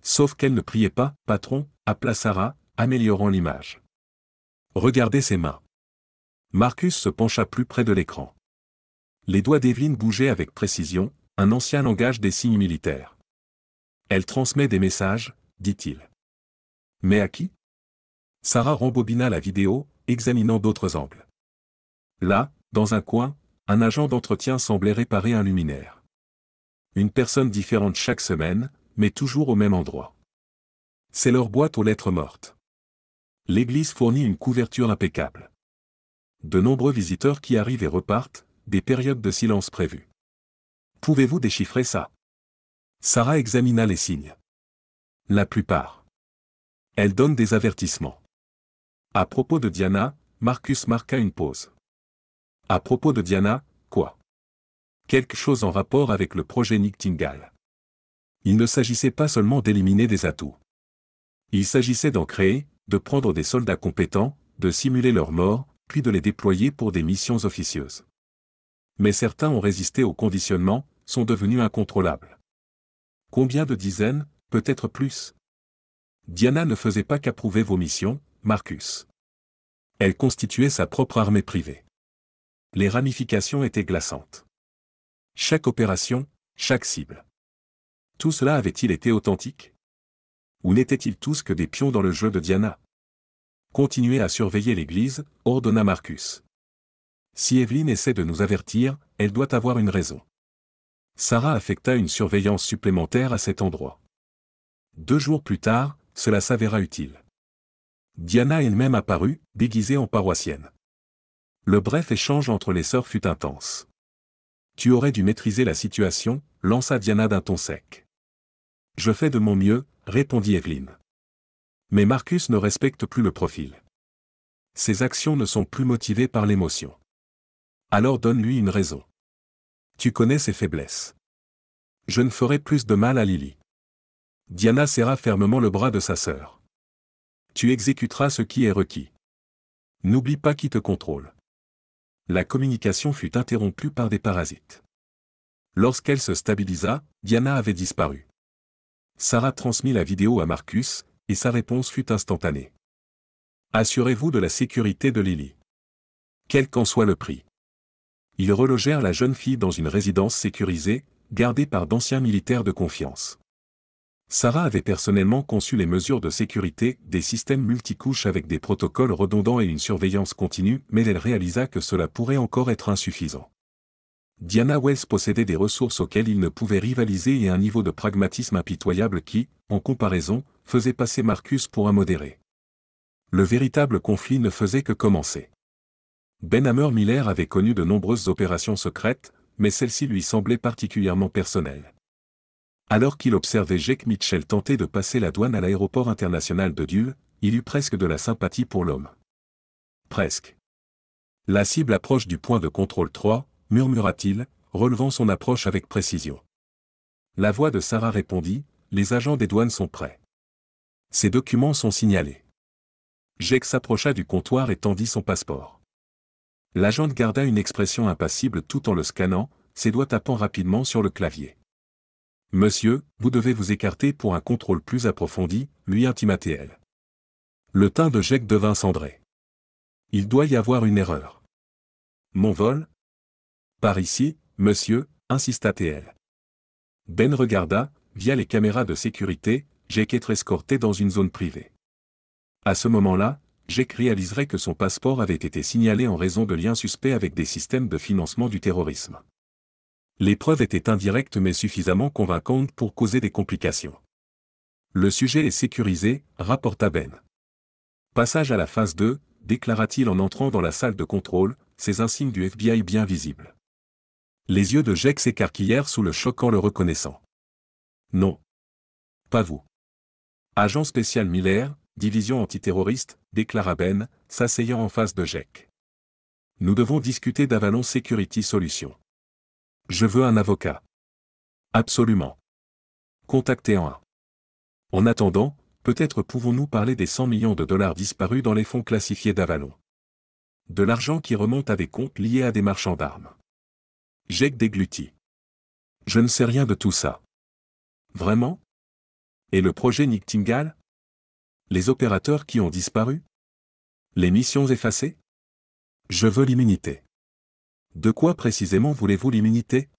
Sauf qu'elle ne priait pas, patron, appela Sarah, améliorant l'image. Regardez ses mains. Marcus se pencha plus près de l'écran. Les doigts d'Evelyne bougeaient avec précision, un ancien langage des signes militaires. Elle transmet des messages, dit-il. Mais à qui? Sarah rembobina la vidéo, examinant d'autres angles. Là, dans un coin, un agent d'entretien semblait réparer un luminaire. Une personne différente chaque semaine, mais toujours au même endroit. C'est leur boîte aux lettres mortes. L'église fournit une couverture impeccable. De nombreux visiteurs qui arrivent et repartent, des périodes de silence prévues. Pouvez-vous déchiffrer ça? Sarah examina les signes. La plupart. Elle donne des avertissements. À propos de Diana, Marcus marqua une pause. À propos de Diana, quoi? Quelque chose en rapport avec le projet Nightingale. Il ne s'agissait pas seulement d'éliminer des atouts. Il s'agissait d'en créer, de prendre des soldats compétents, de simuler leur mort, puis de les déployer pour des missions officieuses. Mais certains ont résisté au conditionnement, sont devenus incontrôlables. Combien de dizaines, peut-être plus? Diana ne faisait pas qu'approuver vos missions, Marcus. Elle constituait sa propre armée privée. Les ramifications étaient glaçantes. Chaque opération, chaque cible. Tout cela avait-il été authentique? Ou n'étaient-ils tous que des pions dans le jeu de Diana? Continuez à surveiller l'église, ordonna Marcus. Si Evelyn essaie de nous avertir, elle doit avoir une raison. Sarah affecta une surveillance supplémentaire à cet endroit. 2 jours plus tard, cela s'avéra utile. Diana elle-même apparut, déguisée en paroissienne. Le bref échange entre les sœurs fut intense. Tu aurais dû maîtriser la situation, lança Diana d'un ton sec. Je fais de mon mieux, répondit Evelyn. Mais Marcus ne respecte plus le profil. Ses actions ne sont plus motivées par l'émotion. Alors donne-lui une raison. Tu connais ses faiblesses. Je ne ferai plus de mal à Lily. Diana serra fermement le bras de sa sœur. Tu exécuteras ce qui est requis. N'oublie pas qui te contrôle. La communication fut interrompue par des parasites. Lorsqu'elle se stabilisa, Diana avait disparu. Sarah transmit la vidéo à Marcus, et sa réponse fut instantanée. Assurez-vous de la sécurité de Lily. Quel qu'en soit le prix. Ils relogèrent la jeune fille dans une résidence sécurisée, gardée par d'anciens militaires de confiance. Sarah avait personnellement conçu les mesures de sécurité, des systèmes multicouches avec des protocoles redondants et une surveillance continue, mais elle réalisa que cela pourrait encore être insuffisant. Diana Wells possédait des ressources auxquelles il ne pouvait rivaliser et un niveau de pragmatisme impitoyable qui, en comparaison, faisait passer Marcus pour un modéré. Le véritable conflit ne faisait que commencer. Ben Hammer Miller avait connu de nombreuses opérations secrètes, mais celle-ci lui semblait particulièrement personnelle. Alors qu'il observait Jake Mitchell tenter de passer la douane à l'aéroport international de Dule, il eut presque de la sympathie pour l'homme. Presque. La cible approche du point de contrôle 3, murmura-t-il, relevant son approche avec précision. La voix de Sarah répondit, les agents des douanes sont prêts. Ces documents sont signalés. Jake s'approcha du comptoir et tendit son passeport. L'agent garda une expression impassible tout en le scannant, ses doigts tapant rapidement sur le clavier. Monsieur, vous devez vous écarter pour un contrôle plus approfondi, lui intima-t-elle. Le teint de Jake devint cendré. Il doit y avoir une erreur. Mon vol? Par ici, monsieur, insista-t-elle. Ben regarda, via les caméras de sécurité, Jake être escorté dans une zone privée. À ce moment-là, Jake réaliserait que son passeport avait été signalé en raison de liens suspects avec des systèmes de financement du terrorisme. Les preuves étaient indirectes mais suffisamment convaincantes pour causer des complications. Le sujet est sécurisé, rapporta Ben. Passage à la phase 2, déclara-t-il en entrant dans la salle de contrôle, ses insignes du FBI bien visibles. Les yeux de Jake s'écarquillèrent sous le choc en le reconnaissant. Non. Pas vous. Agent spécial Miller, division antiterroriste, déclara Ben, s'asseyant en face de Jake. Nous devons discuter d'Avalon Security Solutions. Je veux un avocat. Absolument. Contactez un. En attendant, peut-être pouvons-nous parler des 100 millions de dollars disparus dans les fonds classifiés d'Avalon. De l'argent qui remonte à des comptes liés à des marchands d'armes. Jake déglutit. Je ne sais rien de tout ça. Vraiment? Et le projet Nightingale? Les opérateurs qui ont disparu? Les missions effacées? Je veux l'immunité. De quoi précisément voulez-vous l'immunité?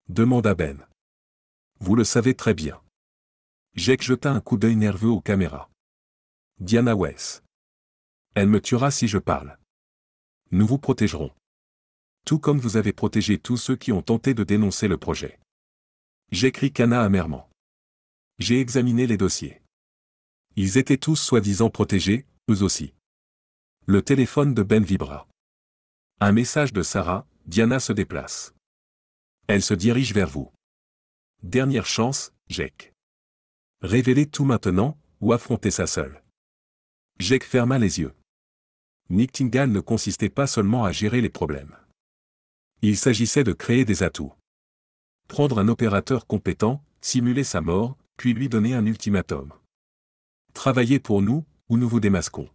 Demanda Ben. Vous le savez très bien. Jake jeta un coup d'œil nerveux aux caméras. Diana Wells. Elle me tuera si je parle. Nous vous protégerons. Tout comme vous avez protégé tous ceux qui ont tenté de dénoncer le projet. Jake ricana amèrement. J'ai examiné les dossiers. Ils étaient tous soi-disant protégés, eux aussi. Le téléphone de Ben vibra. Un message de Sarah, Diana se déplace. Elle se dirige vers vous. Dernière chance, Jake. Révélez tout maintenant, ou affrontez ça seul. Jake ferma les yeux. Nightingale ne consistait pas seulement à gérer les problèmes. Il s'agissait de créer des atouts. Prendre un opérateur compétent, simuler sa mort, puis lui donner un ultimatum. Travaillez pour nous, ou nous vous démasquons.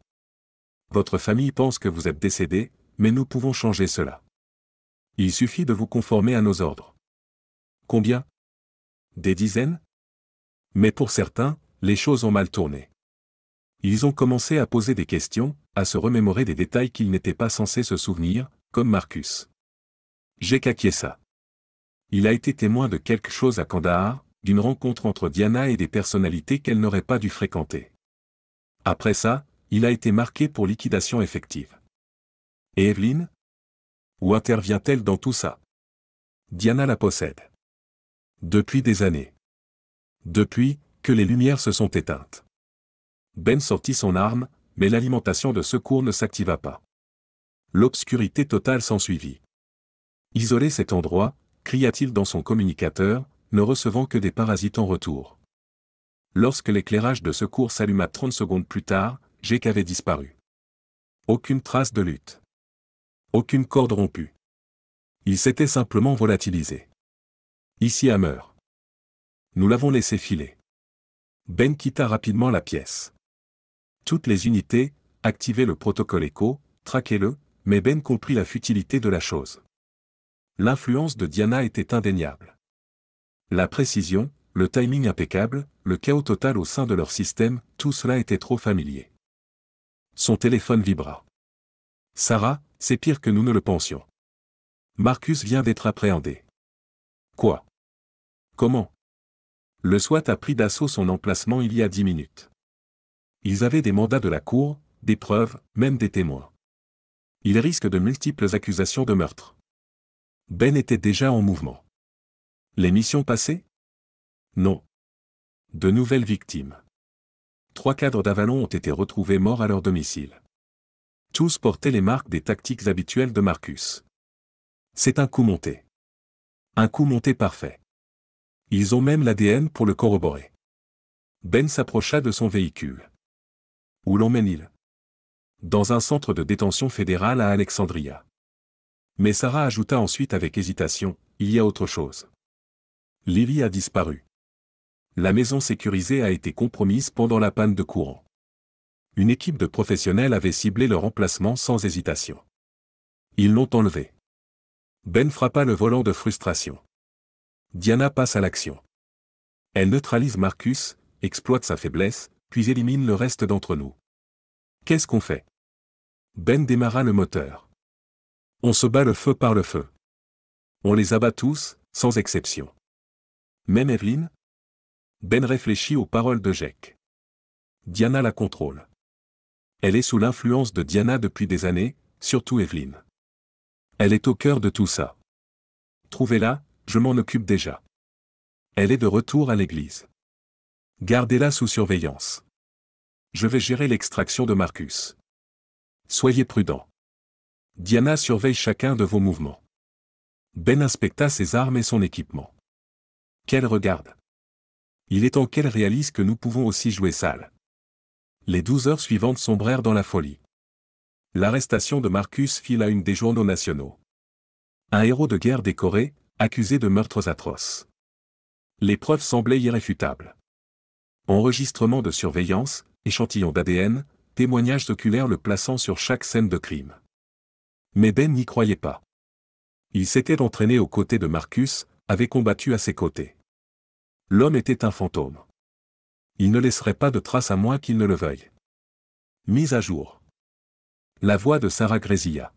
Votre famille pense que vous êtes décédé, mais nous pouvons changer cela. Il suffit de vous conformer à nos ordres. Combien? Des dizaines? Mais pour certains, les choses ont mal tourné. Ils ont commencé à poser des questions, à se remémorer des détails qu'ils n'étaient pas censés se souvenir, comme Marcus. Jake acquiesça. Il a été témoin de quelque chose à Kandahar, d'une rencontre entre Diana et des personnalités qu'elle n'aurait pas dû fréquenter. Après ça, il a été marqué pour liquidation effective. Et Evelyn? Où intervient-elle dans tout ça? Diana la possède. Depuis des années. Depuis que les lumières se sont éteintes. Ben sortit son arme, mais l'alimentation de secours ne s'activa pas. L'obscurité totale s'ensuivit. Isolez cet endroit, cria-t-il dans son communicateur, ne recevant que des parasites en retour. Lorsque l'éclairage de secours s'alluma 30 secondes plus tard, Jake avait disparu. Aucune trace de lutte. Aucune corde rompue. Il s'était simplement volatilisé. Ici Hammer. Nous l'avons laissé filer. Ben quitta rapidement la pièce. Toutes les unités, activez le protocole Echo, traquez-le, mais Ben comprit la futilité de la chose. L'influence de Diana était indéniable. La précision, le timing impeccable, le chaos total au sein de leur système, tout cela était trop familier. Son téléphone vibra. Sarah, c'est pire que nous ne le pensions. Marcus vient d'être appréhendé. Quoi? Comment? Le SWAT a pris d'assaut son emplacement il y a 10 minutes. Ils avaient des mandats de la cour, des preuves, même des témoins. Ils risquent de multiples accusations de meurtre. Ben était déjà en mouvement. Les missions passées? Non. De nouvelles victimes. 3 cadres d'Avalon ont été retrouvés morts à leur domicile. Tous portaient les marques des tactiques habituelles de Marcus. C'est un coup monté. Un coup monté parfait. Ils ont même l'ADN pour le corroborer. Ben s'approcha de son véhicule. Où l'emmène-t-il? Dans un centre de détention fédéral à Alexandria. Mais Sarah ajouta ensuite avec hésitation, il y a autre chose. Lily a disparu. La maison sécurisée a été compromise pendant la panne de courant. Une équipe de professionnels avait ciblé leur emplacement sans hésitation. Ils l'ont enlevé. Ben frappa le volant de frustration. Diana passe à l'action. Elle neutralise Marcus, exploite sa faiblesse, puis élimine le reste d'entre nous. Qu'est-ce qu'on fait? Ben démarra le moteur. On se bat le feu par le feu. On les abat tous, sans exception. Même Evelyn? Ben réfléchit aux paroles de Jake. Diana la contrôle. Elle est sous l'influence de Diana depuis des années, surtout Evelyn. Elle est au cœur de tout ça. Trouvez-la, je m'en occupe déjà. Elle est de retour à l'église. Gardez-la sous surveillance. Je vais gérer l'extraction de Marcus. Soyez prudents. Diana surveille chacun de vos mouvements. Ben inspecta ses armes et son équipement. Qu'elle regarde. Il est temps qu'elle réalise que nous pouvons aussi jouer sale. Les 12 heures suivantes sombrèrent dans la folie. L'arrestation de Marcus fit la une des journaux nationaux. Un héros de guerre décoré, accusé de meurtres atroces. Les preuves semblaient irréfutables. Enregistrement de surveillance, échantillons d'ADN, témoignages oculaires le plaçant sur chaque scène de crime. Mais Ben n'y croyait pas. Il s'était entraîné aux côtés de Marcus, avait combattu à ses côtés. L'homme était un fantôme. Il ne laisserait pas de traces à moins qu'il ne le veuille. Mise à jour. La voix de Sarah grésilla.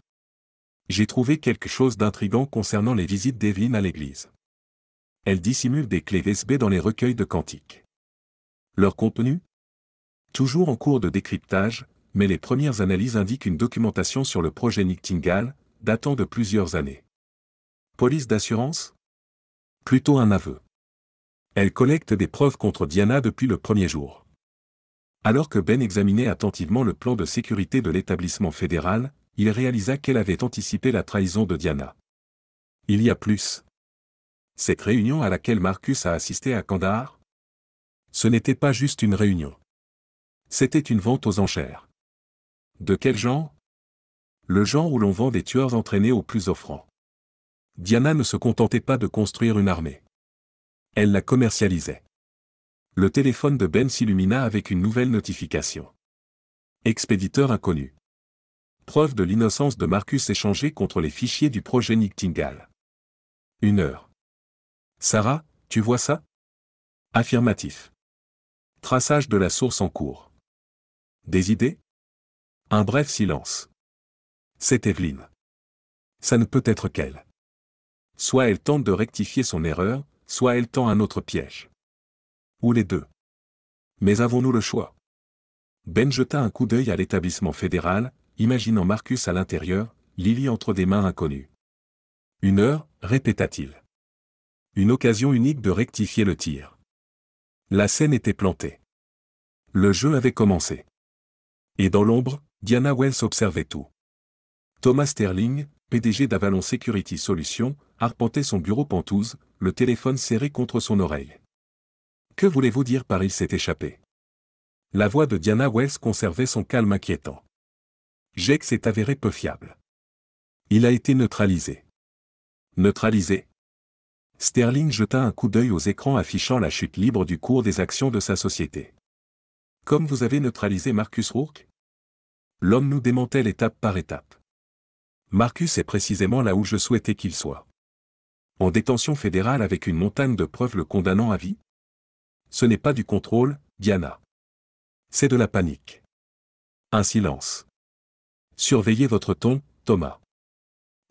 J'ai trouvé quelque chose d'intrigant concernant les visites d'Evelyn à l'église. Elle dissimule des clés USB dans les recueils de cantiques. Leur contenu? Toujours en cours de décryptage, mais les premières analyses indiquent une documentation sur le projet Nightingale, datant de plusieurs années. Police d'assurance? Plutôt un aveu. Elle collecte des preuves contre Diana depuis le premier jour. Alors que Ben examinait attentivement le plan de sécurité de l'établissement fédéral, il réalisa qu'elle avait anticipé la trahison de Diana. Il y a plus. Cette réunion à laquelle Marcus a assisté à Kandahar? Ce n'était pas juste une réunion. C'était une vente aux enchères. De quel genre? Le genre où l'on vend des tueurs entraînés au plus offrant. Diana ne se contentait pas de construire une armée. Elle la commercialisait. Le téléphone de Ben s'illumina avec une nouvelle notification. Expéditeur inconnu. Preuve de l'innocence de Marcus échangée contre les fichiers du projet Nightingale. 1 heure. Sarah, tu vois ça? Affirmatif. Traçage de la source en cours. Des idées? Un bref silence. C'est Evelyne. Ça ne peut être qu'elle. Soit elle tente de rectifier son erreur, soit elle tend un autre piège. Ou les deux. Mais avons-nous le choix? Ben jeta un coup d'œil à l'établissement fédéral, imaginant Marcus à l'intérieur, Lily entre des mains inconnues. 1 heure, répéta-t-il. Une occasion unique de rectifier le tir. La scène était plantée. Le jeu avait commencé. Et dans l'ombre, Diana Wells observait tout. Thomas Sterling, PDG d'Avalon Security Solutions, arpentait son bureau pentouse, le téléphone serré contre son oreille. Que voulez-vous dire par il s'est échappé? La voix de Diana Wells conservait son calme inquiétant. Jake s'est avéré peu fiable. Il a été neutralisé. Neutralisé? Sterling jeta un coup d'œil aux écrans affichant la chute libre du cours des actions de sa société. Comme vous avez neutralisé Marcus Rourke? L'homme nous démantèle étape par étape. Marcus est précisément là où je souhaitais qu'il soit. En détention fédérale avec une montagne de preuves le condamnant à vie? Ce n'est pas du contrôle, Diana. C'est de la panique. Un silence. Surveillez votre ton, Thomas.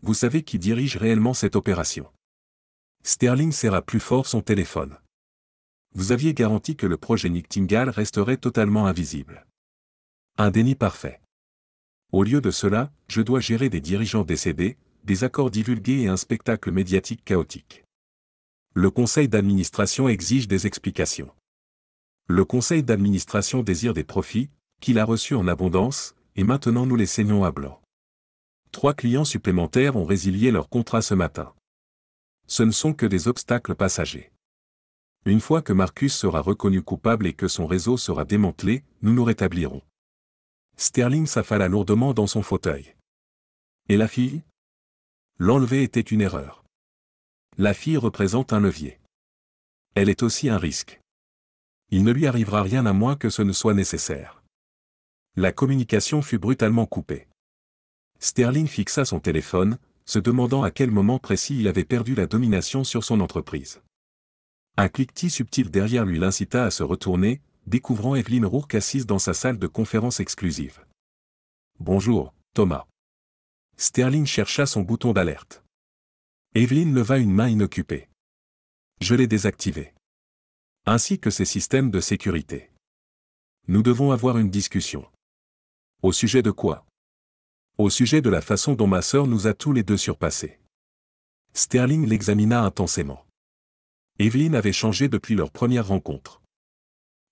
Vous savez qui dirige réellement cette opération. Sterling serra plus fort son téléphone. Vous aviez garanti que le projet Nightingale resterait totalement invisible. Un déni parfait. Au lieu de cela, je dois gérer des dirigeants décédés, des accords divulgués et un spectacle médiatique chaotique. Le conseil d'administration exige des explications. Le conseil d'administration désire des profits, qu'il a reçus en abondance, et maintenant nous les saignons à blanc. 3 clients supplémentaires ont résilié leur contrat ce matin. Ce ne sont que des obstacles passagers. Une fois que Marcus sera reconnu coupable et que son réseau sera démantelé, nous nous rétablirons. Sterling s'affala lourdement dans son fauteuil. Et la fille? L'enlever était une erreur. La fille représente un levier. Elle est aussi un risque. Il ne lui arrivera rien à moins que ce ne soit nécessaire. La communication fut brutalement coupée. Sterling fixa son téléphone, se demandant à quel moment précis il avait perdu la domination sur son entreprise. Un cliquetis subtil derrière lui l'incita à se retourner, découvrant Evelyne Rourke assise dans sa salle de conférence exclusive. « Bonjour, Thomas. » Sterling chercha son bouton d'alerte. Evelyne leva une main inoccupée. « Je l'ai désactivé. Ainsi que ses systèmes de sécurité. Nous devons avoir une discussion. » Au sujet de quoi? Au sujet de la façon dont ma sœur nous a tous les deux surpassés. Sterling l'examina intensément. Evelyne avait changé depuis leur première rencontre.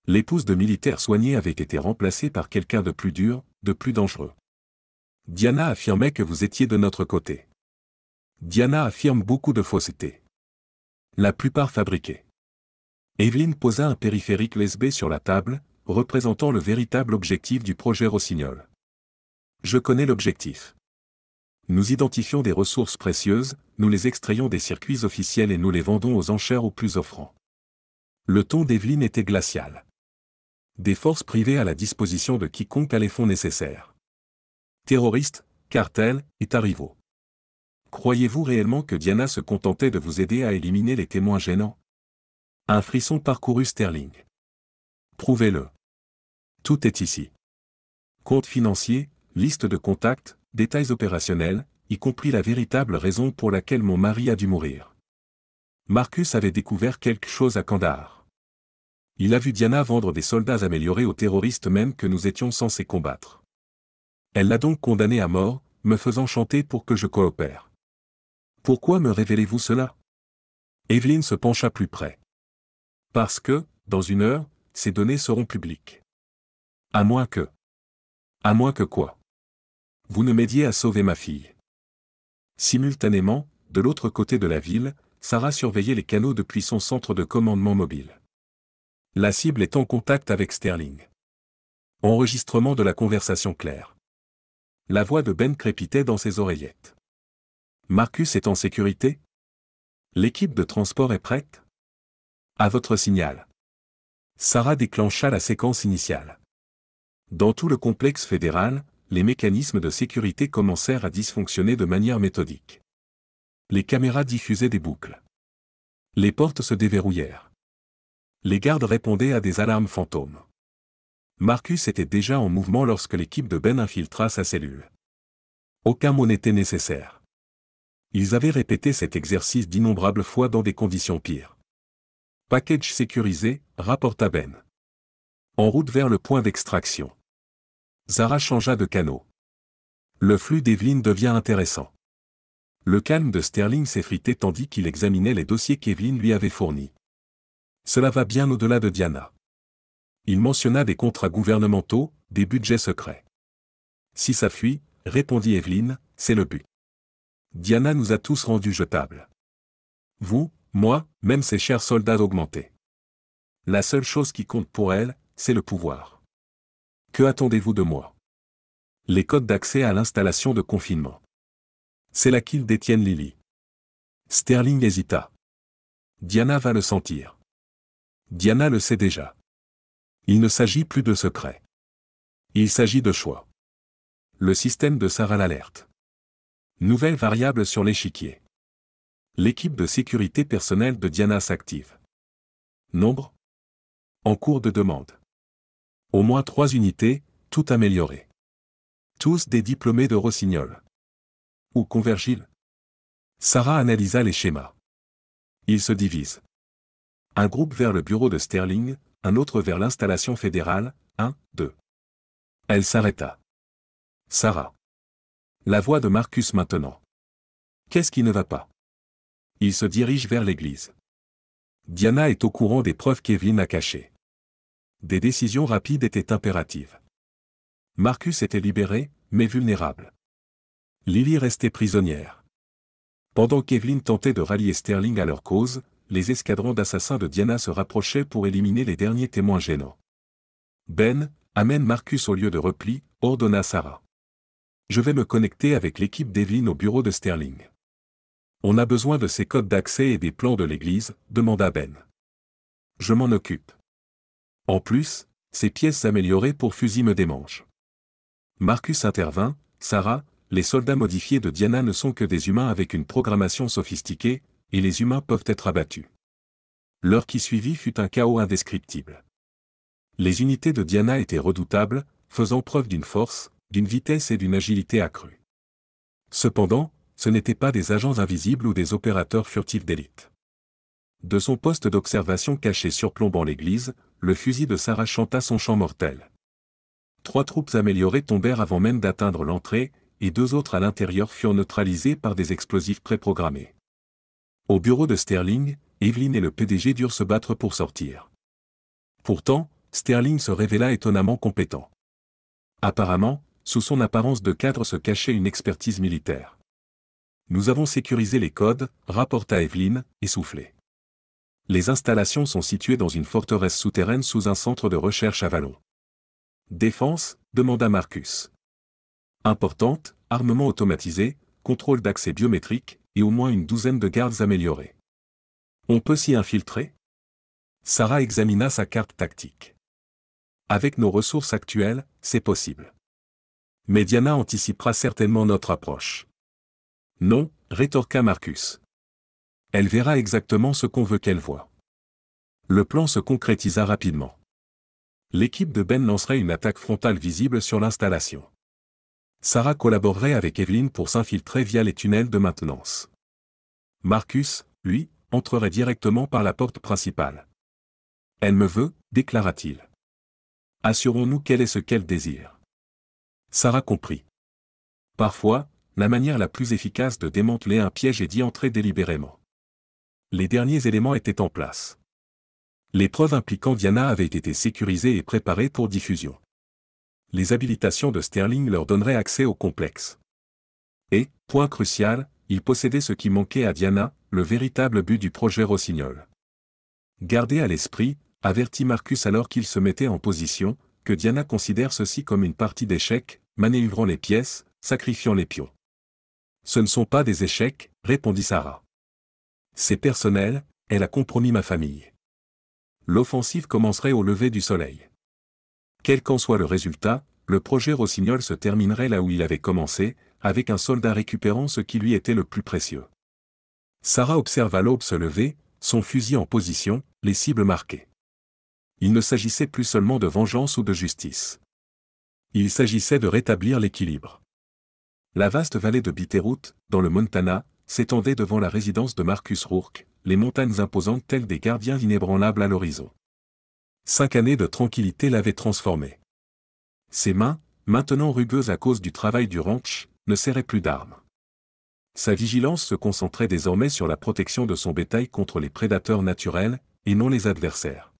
L'épouse de militaire soigné avait été remplacée par quelqu'un de plus dur, de plus dangereux. Diana affirmait que vous étiez de notre côté. Diana affirme beaucoup de faussetés. La plupart fabriquées. Evelyne posa un périphérique USB sur la table, représentant le véritable objectif du projet Rossignol. Je connais l'objectif. Nous identifions des ressources précieuses, nous les extrayons des circuits officiels et nous les vendons aux enchères aux plus offrants. Le ton d'Evelyne était glacial. Des forces privées à la disposition de quiconque a les fonds nécessaires. Terroristes, cartels, et rivaux. Croyez-vous réellement que Diana se contentait de vous aider à éliminer les témoins gênants? Un frisson parcourut Sterling. Prouvez-le. Tout est ici. Compte financier, liste de contacts, détails opérationnels, y compris la véritable raison pour laquelle mon mari a dû mourir. Marcus avait découvert quelque chose à Kandahar. Il a vu Diana vendre des soldats améliorés aux terroristes même que nous étions censés combattre. Elle l'a donc condamné à mort, me faisant chanter pour que je coopère. Pourquoi me révélez-vous cela? Evelyne se pencha plus près. Parce que, dans 1 heure, ces données seront publiques. À moins que... À moins que quoi? Vous ne m'aidiez à sauver ma fille. Simultanément, de l'autre côté de la ville, Sarah surveillait les canaux depuis son centre de commandement mobile. La cible est en contact avec Sterling. Enregistrement de la conversation claire. La voix de Ben crépitait dans ses oreillettes. Marcus est en sécurité? L'équipe de transport est prête? À votre signal. Sarah déclencha la séquence initiale. Dans tout le complexe fédéral, les mécanismes de sécurité commencèrent à dysfonctionner de manière méthodique. Les caméras diffusaient des boucles. Les portes se déverrouillèrent. Les gardes répondaient à des alarmes fantômes. Marcus était déjà en mouvement lorsque l'équipe de Ben infiltra sa cellule. Aucun mot n'était nécessaire. Ils avaient répété cet exercice d'innombrables fois dans des conditions pires. Package sécurisé, rapporta Ben. En route vers le point d'extraction. Zara changea de canot. Le flux d'Evelyn devient intéressant. Le calme de Sterling s'effritait tandis qu'il examinait les dossiers qu'Evelyn lui avait fournis. Cela va bien au-delà de Diana. Il mentionna des contrats gouvernementaux, des budgets secrets. Si ça fuit, répondit Evelyn, c'est le but. Diana nous a tous rendus jetables. Vous, moi, même ces chers soldats augmentés. La seule chose qui compte pour elle, c'est le pouvoir. Que attendez-vous de moi? Les codes d'accès à l'installation de confinement. C'est là qu'ils détiennent Lily. Sterling hésita. Diana va le sentir. Diana le sait déjà. Il ne s'agit plus de secret. Il s'agit de choix. Le système de Sarah l'alerte. Nouvelle variable sur l'échiquier. L'équipe de sécurité personnelle de Diana s'active. Nombre? En cours de demande. Au moins 3 unités, tout amélioré. Tous des diplômés de Rossignol. Où convergent-ils? Sarah analysa les schémas. Ils se divisent. Un groupe vers le bureau de Sterling, un autre vers l'installation fédérale, 1, 2. Elle s'arrêta. Sarah. La voix de Marcus maintenant. Qu'est-ce qui ne va pas? Il se dirige vers l'église. Diana est au courant des preuves qu'Evelyn a cachées. Des décisions rapides étaient impératives. Marcus était libéré, mais vulnérable. Lily restait prisonnière. Pendant qu'Evelyn tentait de rallier Sterling à leur cause, les escadrons d'assassins de Diana se rapprochaient pour éliminer les derniers témoins gênants. Ben, amène Marcus au lieu de repli, ordonna Sarah. Je vais me connecter avec l'équipe d'Evelyn au bureau de Sterling. On a besoin de ses codes d'accès et des plans de l'église, demanda Ben. Je m'en occupe. En plus, ces pièces améliorées pour fusil me démangent. Marcus intervint, Sarah, les soldats modifiés de Diana ne sont que des humains avec une programmation sophistiquée, et les humains peuvent être abattus. L'heure qui suivit fut un chaos indescriptible. Les unités de Diana étaient redoutables, faisant preuve d'une force, d'une vitesse et d'une agilité accrues. Cependant, ce n'étaient pas des agents invisibles ou des opérateurs furtifs d'élite. De son poste d'observation caché surplombant l'église, le fusil de Sarah chanta son chant mortel. 3 troupes améliorées tombèrent avant même d'atteindre l'entrée, et 2 autres à l'intérieur furent neutralisées par des explosifs préprogrammés. Au bureau de Sterling, Evelyn et le PDG durent se battre pour sortir. Pourtant, Sterling se révéla étonnamment compétent. Apparemment, sous son apparence de cadre se cachait une expertise militaire. Nous avons sécurisé les codes, rapporta Evelyn, essoufflée. Les installations sont situées dans une forteresse souterraine sous un centre de recherche à vallon. Défense, demanda Marcus. Importante, armement automatisé, contrôle d'accès biométrique, et au moins une 12aine de gardes améliorés. On peut s'y infiltrer? Sarah examina sa carte tactique. Avec nos ressources actuelles, c'est possible. Mais Diana anticipera certainement notre approche. Non, rétorqua Marcus. Elle verra exactement ce qu'on veut qu'elle voie. Le plan se concrétisa rapidement. L'équipe de Ben lancerait une attaque frontale visible sur l'installation. Sarah collaborerait avec Evelyn pour s'infiltrer via les tunnels de maintenance. Marcus, lui, entrerait directement par la porte principale. Elle me veut, déclara-t-il. Assurons-nous qu'elle est ce qu'elle désire. Sarah comprit. Parfois, la manière la plus efficace de démanteler un piège est d'y entrer délibérément. Les derniers éléments étaient en place. Les preuves impliquant Diana avaient été sécurisées et préparées pour diffusion. Les habilitations de Sterling leur donneraient accès au complexe. Et, point crucial, il possédait ce qui manquait à Diana, le véritable but du projet Rossignol. Gardez à l'esprit, avertit Marcus alors qu'il se mettait en position, que Diana considère ceci comme une partie d'échecs, manœuvrant les pièces, sacrifiant les pions. Ce ne sont pas des échecs, répondit Sarah. C'est personnel, elle a compromis ma famille. L'offensive commencerait au lever du soleil. Quel qu'en soit le résultat, le projet Rossignol se terminerait là où il avait commencé, avec un soldat récupérant ce qui lui était le plus précieux. Sarah observa l'aube se lever, son fusil en position, les cibles marquées. Il ne s'agissait plus seulement de vengeance ou de justice. Il s'agissait de rétablir l'équilibre. La vaste vallée de Bitterroot, dans le Montana, s'étendait devant la résidence de Marcus Rourke, les montagnes imposantes telles des gardiens inébranlables à l'horizon. 5 années de tranquillité l'avaient transformé. Ses mains, maintenant rugueuses à cause du travail du ranch, ne serraient plus d'armes. Sa vigilance se concentrait désormais sur la protection de son bétail contre les prédateurs naturels, et non les adversaires.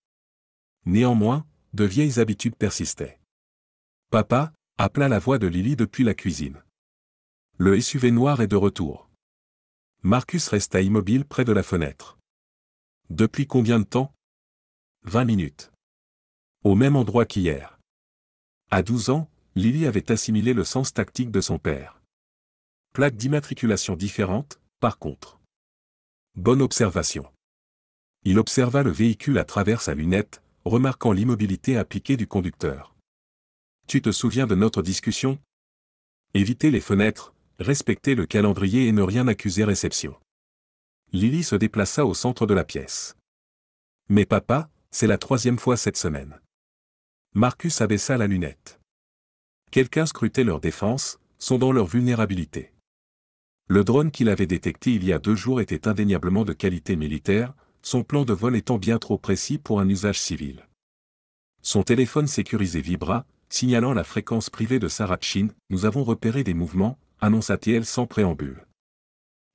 Néanmoins, de vieilles habitudes persistaient. « Papa » appela la voix de Lily depuis la cuisine. Le SUV noir est de retour. Marcus resta immobile près de la fenêtre. Depuis combien de temps? 20 minutes. Au même endroit qu'hier. À 12 ans, Lily avait assimilé le sens tactique de son père. Plaque d'immatriculation différente, par contre. Bonne observation. Il observa le véhicule à travers sa lunette, remarquant l'immobilité appliquée du conducteur. Tu te souviens de notre discussion? Éviter les fenêtres, respecter le calendrier et ne rien accuser réception. Lily se déplaça au centre de la pièce. Mais papa, c'est la 3e fois cette semaine. Marcus abaissa la lunette. Quelqu'un scrutait leur défense, sondant leur vulnérabilité. Le drone qu'il avait détecté il y a 2 jours était indéniablement de qualité militaire, son plan de vol étant bien trop précis pour un usage civil. Son téléphone sécurisé vibra, signalant la fréquence privée de Sarah Chin. Nous avons repéré des mouvements, annonça-t-elle sans préambule.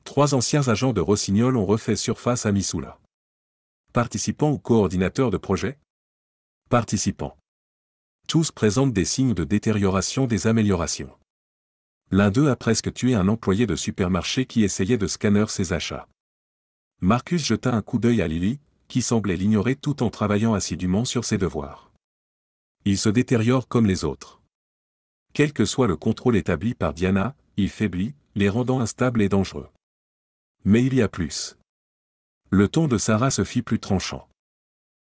3 anciens agents de Rossignol ont refait surface à Missoula. Participants ou coordinateurs de projet? Participants. Tous présentent des signes de détérioration des améliorations. L'un d'eux a presque tué un employé de supermarché qui essayait de scanner ses achats. Marcus jeta un coup d'œil à Lily, qui semblait l'ignorer tout en travaillant assidûment sur ses devoirs. Il se détériore comme les autres. Quel que soit le contrôle établi par Diana, il faiblit, les rendant instables et dangereux. Mais il y a plus. Le ton de Sarah se fit plus tranchant.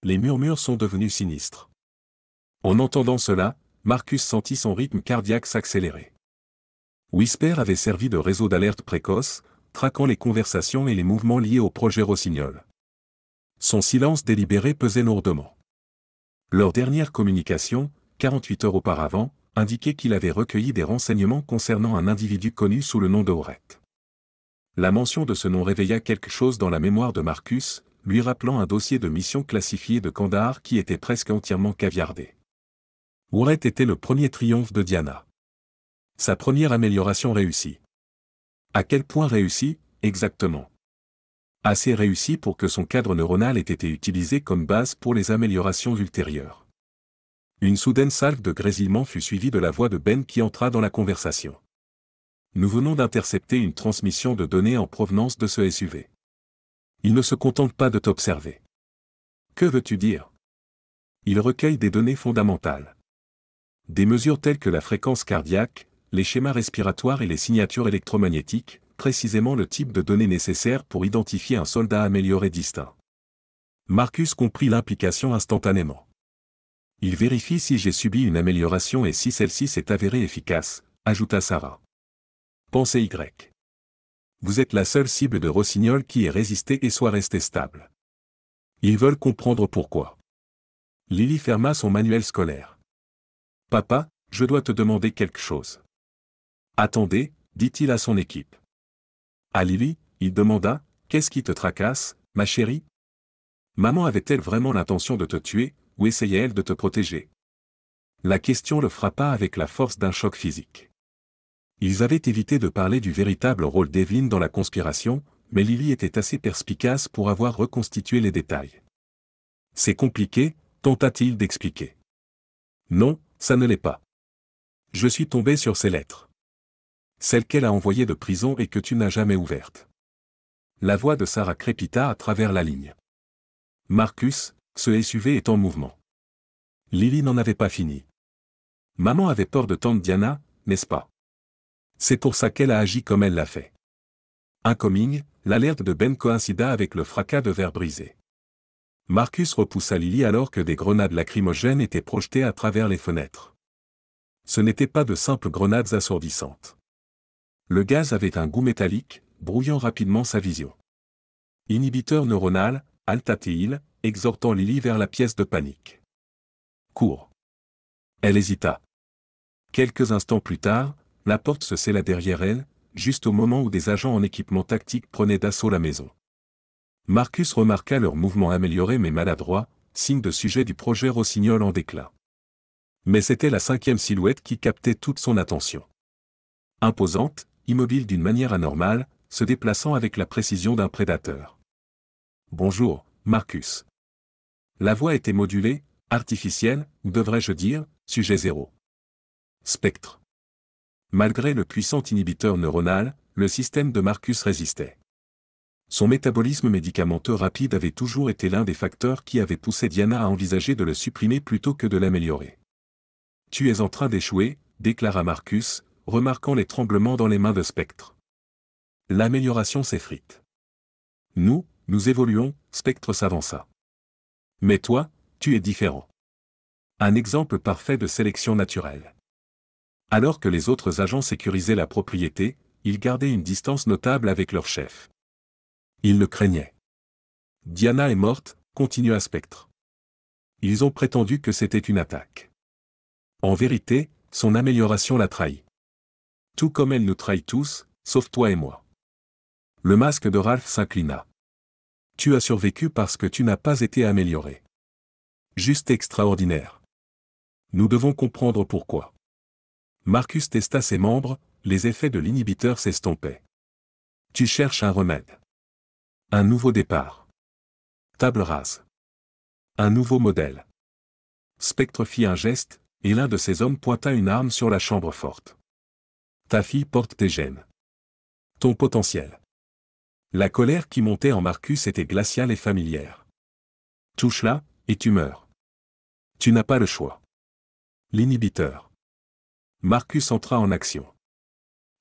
Les murmures sont devenus sinistres. En entendant cela, Marcus sentit son rythme cardiaque s'accélérer. Whisper avait servi de réseau d'alerte précoce, traquant les conversations et les mouvements liés au projet Rossignol. Son silence délibéré pesait lourdement. Leur dernière communication, 48 heures auparavant, indiquait qu'il avait recueilli des renseignements concernant un individu connu sous le nom de Ourette. La mention de ce nom réveilla quelque chose dans la mémoire de Marcus, lui rappelant un dossier de mission classifié de Kandahar qui était presque entièrement caviardé. Ourette était le premier triomphe de Diana. Sa première amélioration réussie. À quel point réussie, exactement? Assez réussie pour que son cadre neuronal ait été utilisé comme base pour les améliorations ultérieures. Une soudaine salve de grésillement fut suivie de la voix de Ben qui entra dans la conversation. Nous venons d'intercepter une transmission de données en provenance de ce SUV. Il ne se contente pas de t'observer. Que veux-tu dire? Il recueille des données fondamentales. Des mesures telles que la fréquence cardiaque, les schémas respiratoires et les signatures électromagnétiques, précisément le type de données nécessaires pour identifier un soldat amélioré distinct. Marcus comprit l'implication instantanément. Il vérifie si j'ai subi une amélioration et si celle-ci s'est avérée efficace, ajouta Sarah. Pensez Y. Vous êtes la seule cible de Rossignol qui ait résisté et soit restée stable. Ils veulent comprendre pourquoi. Lily ferma son manuel scolaire. Papa, je dois te demander quelque chose. Attendez, dit-il à son équipe. À Lily, il demanda, qu'est-ce qui te tracasse, ma chérie? Maman avait-elle vraiment l'intention de te tuer, ou essayait-elle de te protéger? La question le frappa avec la force d'un choc physique. Ils avaient évité de parler du véritable rôle d'Evelyn dans la conspiration, mais Lily était assez perspicace pour avoir reconstitué les détails. C'est compliqué, tenta-t-il d'expliquer. Non, ça ne l'est pas. Je suis tombé sur ces lettres. Celle qu'elle a envoyée de prison et que tu n'as jamais ouverte. La voix de Sarah crépita à travers la ligne. Marcus, ce SUV est en mouvement. Lily n'en avait pas fini. Maman avait peur de tante Diana, n'est-ce pas? C'est pour ça qu'elle a agi comme elle l'a fait. Incoming, l'alerte de Ben coïncida avec le fracas de verre brisé. Marcus repoussa Lily alors que des grenades lacrymogènes étaient projetées à travers les fenêtres. Ce n'étaient pas de simples grenades assourdissantes. Le gaz avait un goût métallique, brouillant rapidement sa vision. Inhibiteur neuronal, Altatéil, exhortant Lily vers la pièce de panique. Cours. Elle hésita. Quelques instants plus tard, la porte se scella derrière elle, juste au moment où des agents en équipement tactique prenaient d'assaut la maison. Marcus remarqua leur mouvement amélioré mais maladroit, signe de sujet du projet Rossignol en déclin. Mais c'était la cinquième silhouette qui captait toute son attention. Imposante, immobile d'une manière anormale, se déplaçant avec la précision d'un prédateur. « Bonjour, Marcus. » La voix était modulée, artificielle, ou devrais-je dire, sujet zéro. Spectre. Malgré le puissant inhibiteur neuronal, le système de Marcus résistait. Son métabolisme médicamenteux rapide avait toujours été l'un des facteurs qui avait poussé Diana à envisager de le supprimer plutôt que de l'améliorer. « Tu es en train d'échouer, » déclara Marcus, remarquant les tremblements dans les mains de Spectre. L'amélioration s'effrite. Nous évoluons, Spectre s'avança. Mais toi, tu es différent. Un exemple parfait de sélection naturelle. Alors que les autres agents sécurisaient la propriété, ils gardaient une distance notable avec leur chef. Ils le craignaient. Diana est morte, continua Spectre. Ils ont prétendu que c'était une attaque. En vérité, son amélioration l'a trahi. Tout comme elle nous trahit tous, sauf toi et moi. Le masque de Ralph s'inclina. Tu as survécu parce que tu n'as pas été amélioré. Juste extraordinaire. Nous devons comprendre pourquoi. Marcus testa ses membres, les effets de l'inhibiteur s'estompaient. Tu cherches un remède. Un nouveau départ. Table rase. Un nouveau modèle. Spectre fit un geste, et l'un de ses hommes pointa une arme sur la chambre forte. Ta fille porte tes gènes. Ton potentiel. La colère qui montait en Marcus était glaciale et familière. Touche-la, et tu meurs. Tu n'as pas le choix. L'inhibiteur. Marcus entra en action.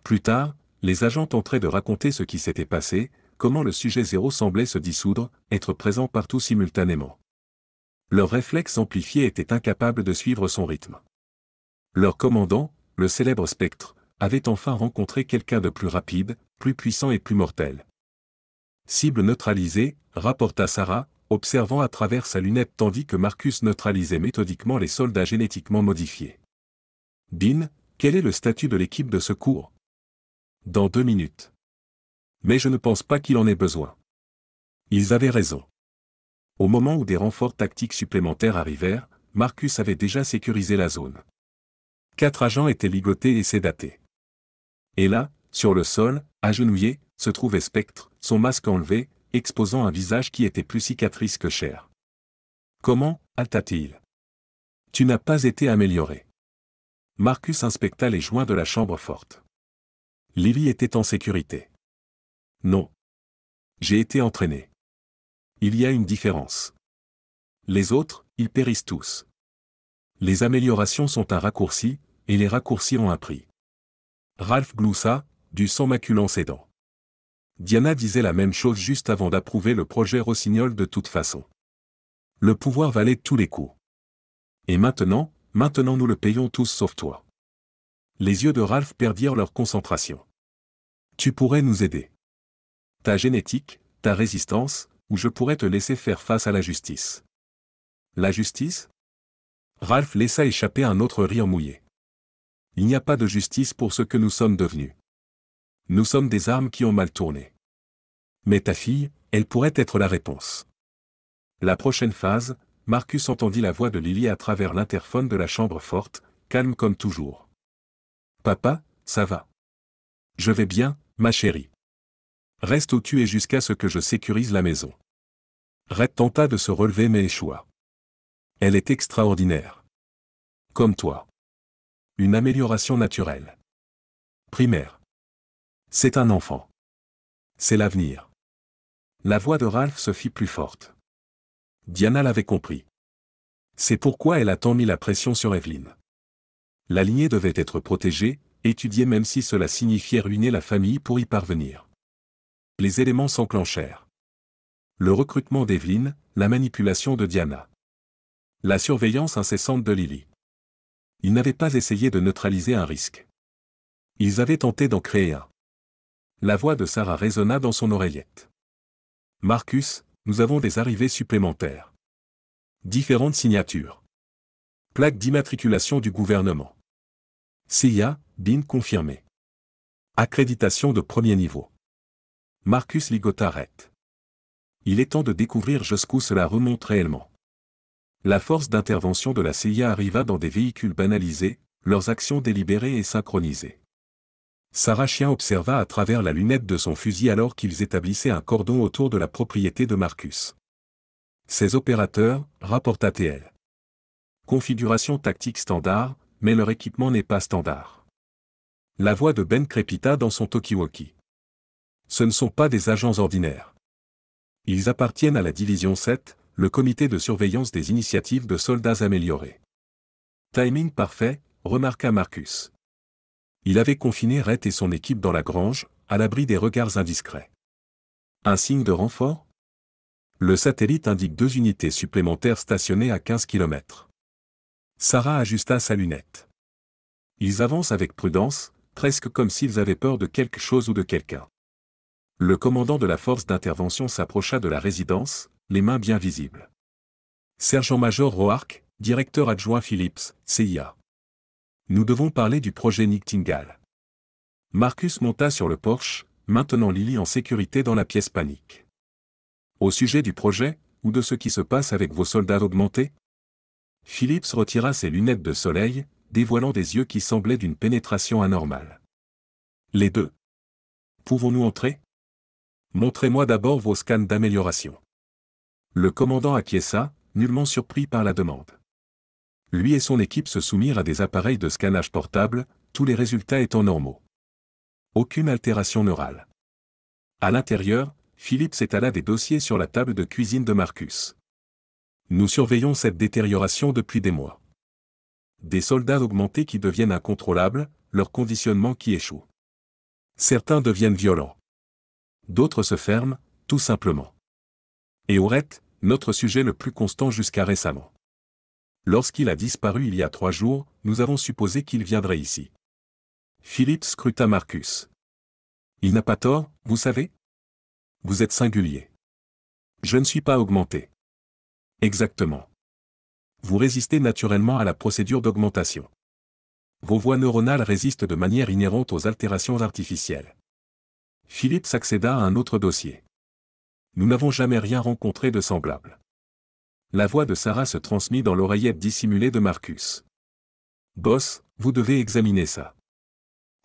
Plus tard, les agents tenteraient de raconter ce qui s'était passé, comment le sujet zéro semblait se dissoudre, être présent partout simultanément. Leurs réflexes amplifiés étaient incapables de suivre son rythme. Leur commandant, le célèbre Spectre, avait enfin rencontré quelqu'un de plus rapide, plus puissant et plus mortel. Cible neutralisée, rapporta Sarah, observant à travers sa lunette tandis que Marcus neutralisait méthodiquement les soldats génétiquement modifiés. Bin, quel est le statut de l'équipe de secours? Dans 2 minutes. Mais je ne pense pas qu'il en ait besoin. Ils avaient raison. Au moment où des renforts tactiques supplémentaires arrivèrent, Marcus avait déjà sécurisé la zone. 4 agents étaient ligotés et sédatés. Et là, sur le sol, agenouillé, se trouvait Spectre, son masque enlevé, exposant un visage qui était plus cicatrice que chair. Comment, Altatéil? Tu n'as pas été amélioré. Marcus inspecta les joints de la chambre forte. Lily était en sécurité. Non. J'ai été entraîné. Il y a une différence. Les autres, ils périssent tous. Les améliorations sont un raccourci, et les raccourcis ont un prix. Ralph gloussa, du sang maculant ses dents. Diana disait la même chose juste avant d'approuver le projet Rossignol de toute façon. Le pouvoir valait tous les coups. Et maintenant nous le payons tous sauf toi. Les yeux de Ralph perdirent leur concentration. Tu pourrais nous aider. Ta génétique, ta résistance, ou je pourrais te laisser faire face à la justice. La justice? Ralph laissa échapper un autre rire mouillé. Il n'y a pas de justice pour ce que nous sommes devenus. Nous sommes des armes qui ont mal tourné. Mais ta fille, elle pourrait être la réponse. La prochaine phase, Marcus entendit la voix de Lily à travers l'interphone de la chambre forte, calme comme toujours. Papa, ça va. Je vais bien, ma chérie. Reste où tu es jusqu'à ce que je sécurise la maison. Red tenta de se relever mais échoua. Elle est extraordinaire. Comme toi. Une amélioration naturelle. Primaire. C'est un enfant. C'est l'avenir. La voix de Ralph se fit plus forte. Diana l'avait compris. C'est pourquoi elle a tant mis la pression sur Evelyn. La lignée devait être protégée, étudiée même si cela signifiait ruiner la famille pour y parvenir. Les éléments s'enclenchèrent. Le recrutement d'Evelyn, la manipulation de Diana. La surveillance incessante de Lily. Ils n'avaient pas essayé de neutraliser un risque. Ils avaient tenté d'en créer un. La voix de Sarah résonna dans son oreillette. Marcus, nous avons des arrivées supplémentaires. Différentes signatures. Plaque d'immatriculation du gouvernement. CIA, BIN confirmé. Accréditation de premier niveau. Marcus ligota arrête. Il est temps de découvrir jusqu'où cela remonte réellement. La force d'intervention de la CIA arriva dans des véhicules banalisés, leurs actions délibérées et synchronisées. Sarah Chien observa à travers la lunette de son fusil alors qu'ils établissaient un cordon autour de la propriété de Marcus. Ces opérateurs, rapporta TL. Configuration tactique standard, mais leur équipement n'est pas standard. La voix de Ben crépita dans son talkie-walkie. Ce ne sont pas des agents ordinaires. Ils appartiennent à la Division 7, le comité de surveillance des initiatives de soldats améliorés. Timing parfait, remarqua Marcus. Il avait confiné Rhett et son équipe dans la grange, à l'abri des regards indiscrets. Un signe de renfort? Le satellite indique 2 unités supplémentaires stationnées à 15 km. Sarah ajusta sa lunette. Ils avancent avec prudence, presque comme s'ils avaient peur de quelque chose ou de quelqu'un. Le commandant de la force d'intervention s'approcha de la résidence, les mains bien visibles. Sergent-major Roark, directeur adjoint Phillips, CIA. Nous devons parler du projet Nightingale. Marcus monta sur le porche, maintenant Lily en sécurité dans la pièce panique. Au sujet du projet, ou de ce qui se passe avec vos soldats augmentés? Phillips retira ses lunettes de soleil, dévoilant des yeux qui semblaient d'une pénétration anormale. Les deux. Pouvons-nous entrer? Montrez-moi d'abord vos scans d'amélioration. Le commandant acquiesça, nullement surpris par la demande. Lui et son équipe se soumirent à des appareils de scannage portable, tous les résultats étant normaux. Aucune altération neurale. À l'intérieur, Phillips étala des dossiers sur la table de cuisine de Marcus. Nous surveillons cette détérioration depuis des mois. Des soldats augmentés qui deviennent incontrôlables, leur conditionnement qui échoue. Certains deviennent violents. D'autres se ferment, tout simplement. Et Aurette, notre sujet le plus constant jusqu'à récemment. Lorsqu'il a disparu il y a 3 jours, nous avons supposé qu'il viendrait ici. Phillips scruta Marcus. Il n'a pas tort, vous savez? Vous êtes singulier. Je ne suis pas augmenté. Exactement. Vous résistez naturellement à la procédure d'augmentation. Vos voies neuronales résistent de manière inhérente aux altérations artificielles. Phillips accéda à un autre dossier. Nous n'avons jamais rien rencontré de semblable. La voix de Sarah se transmit dans l'oreillette dissimulée de Marcus. Boss, vous devez examiner ça.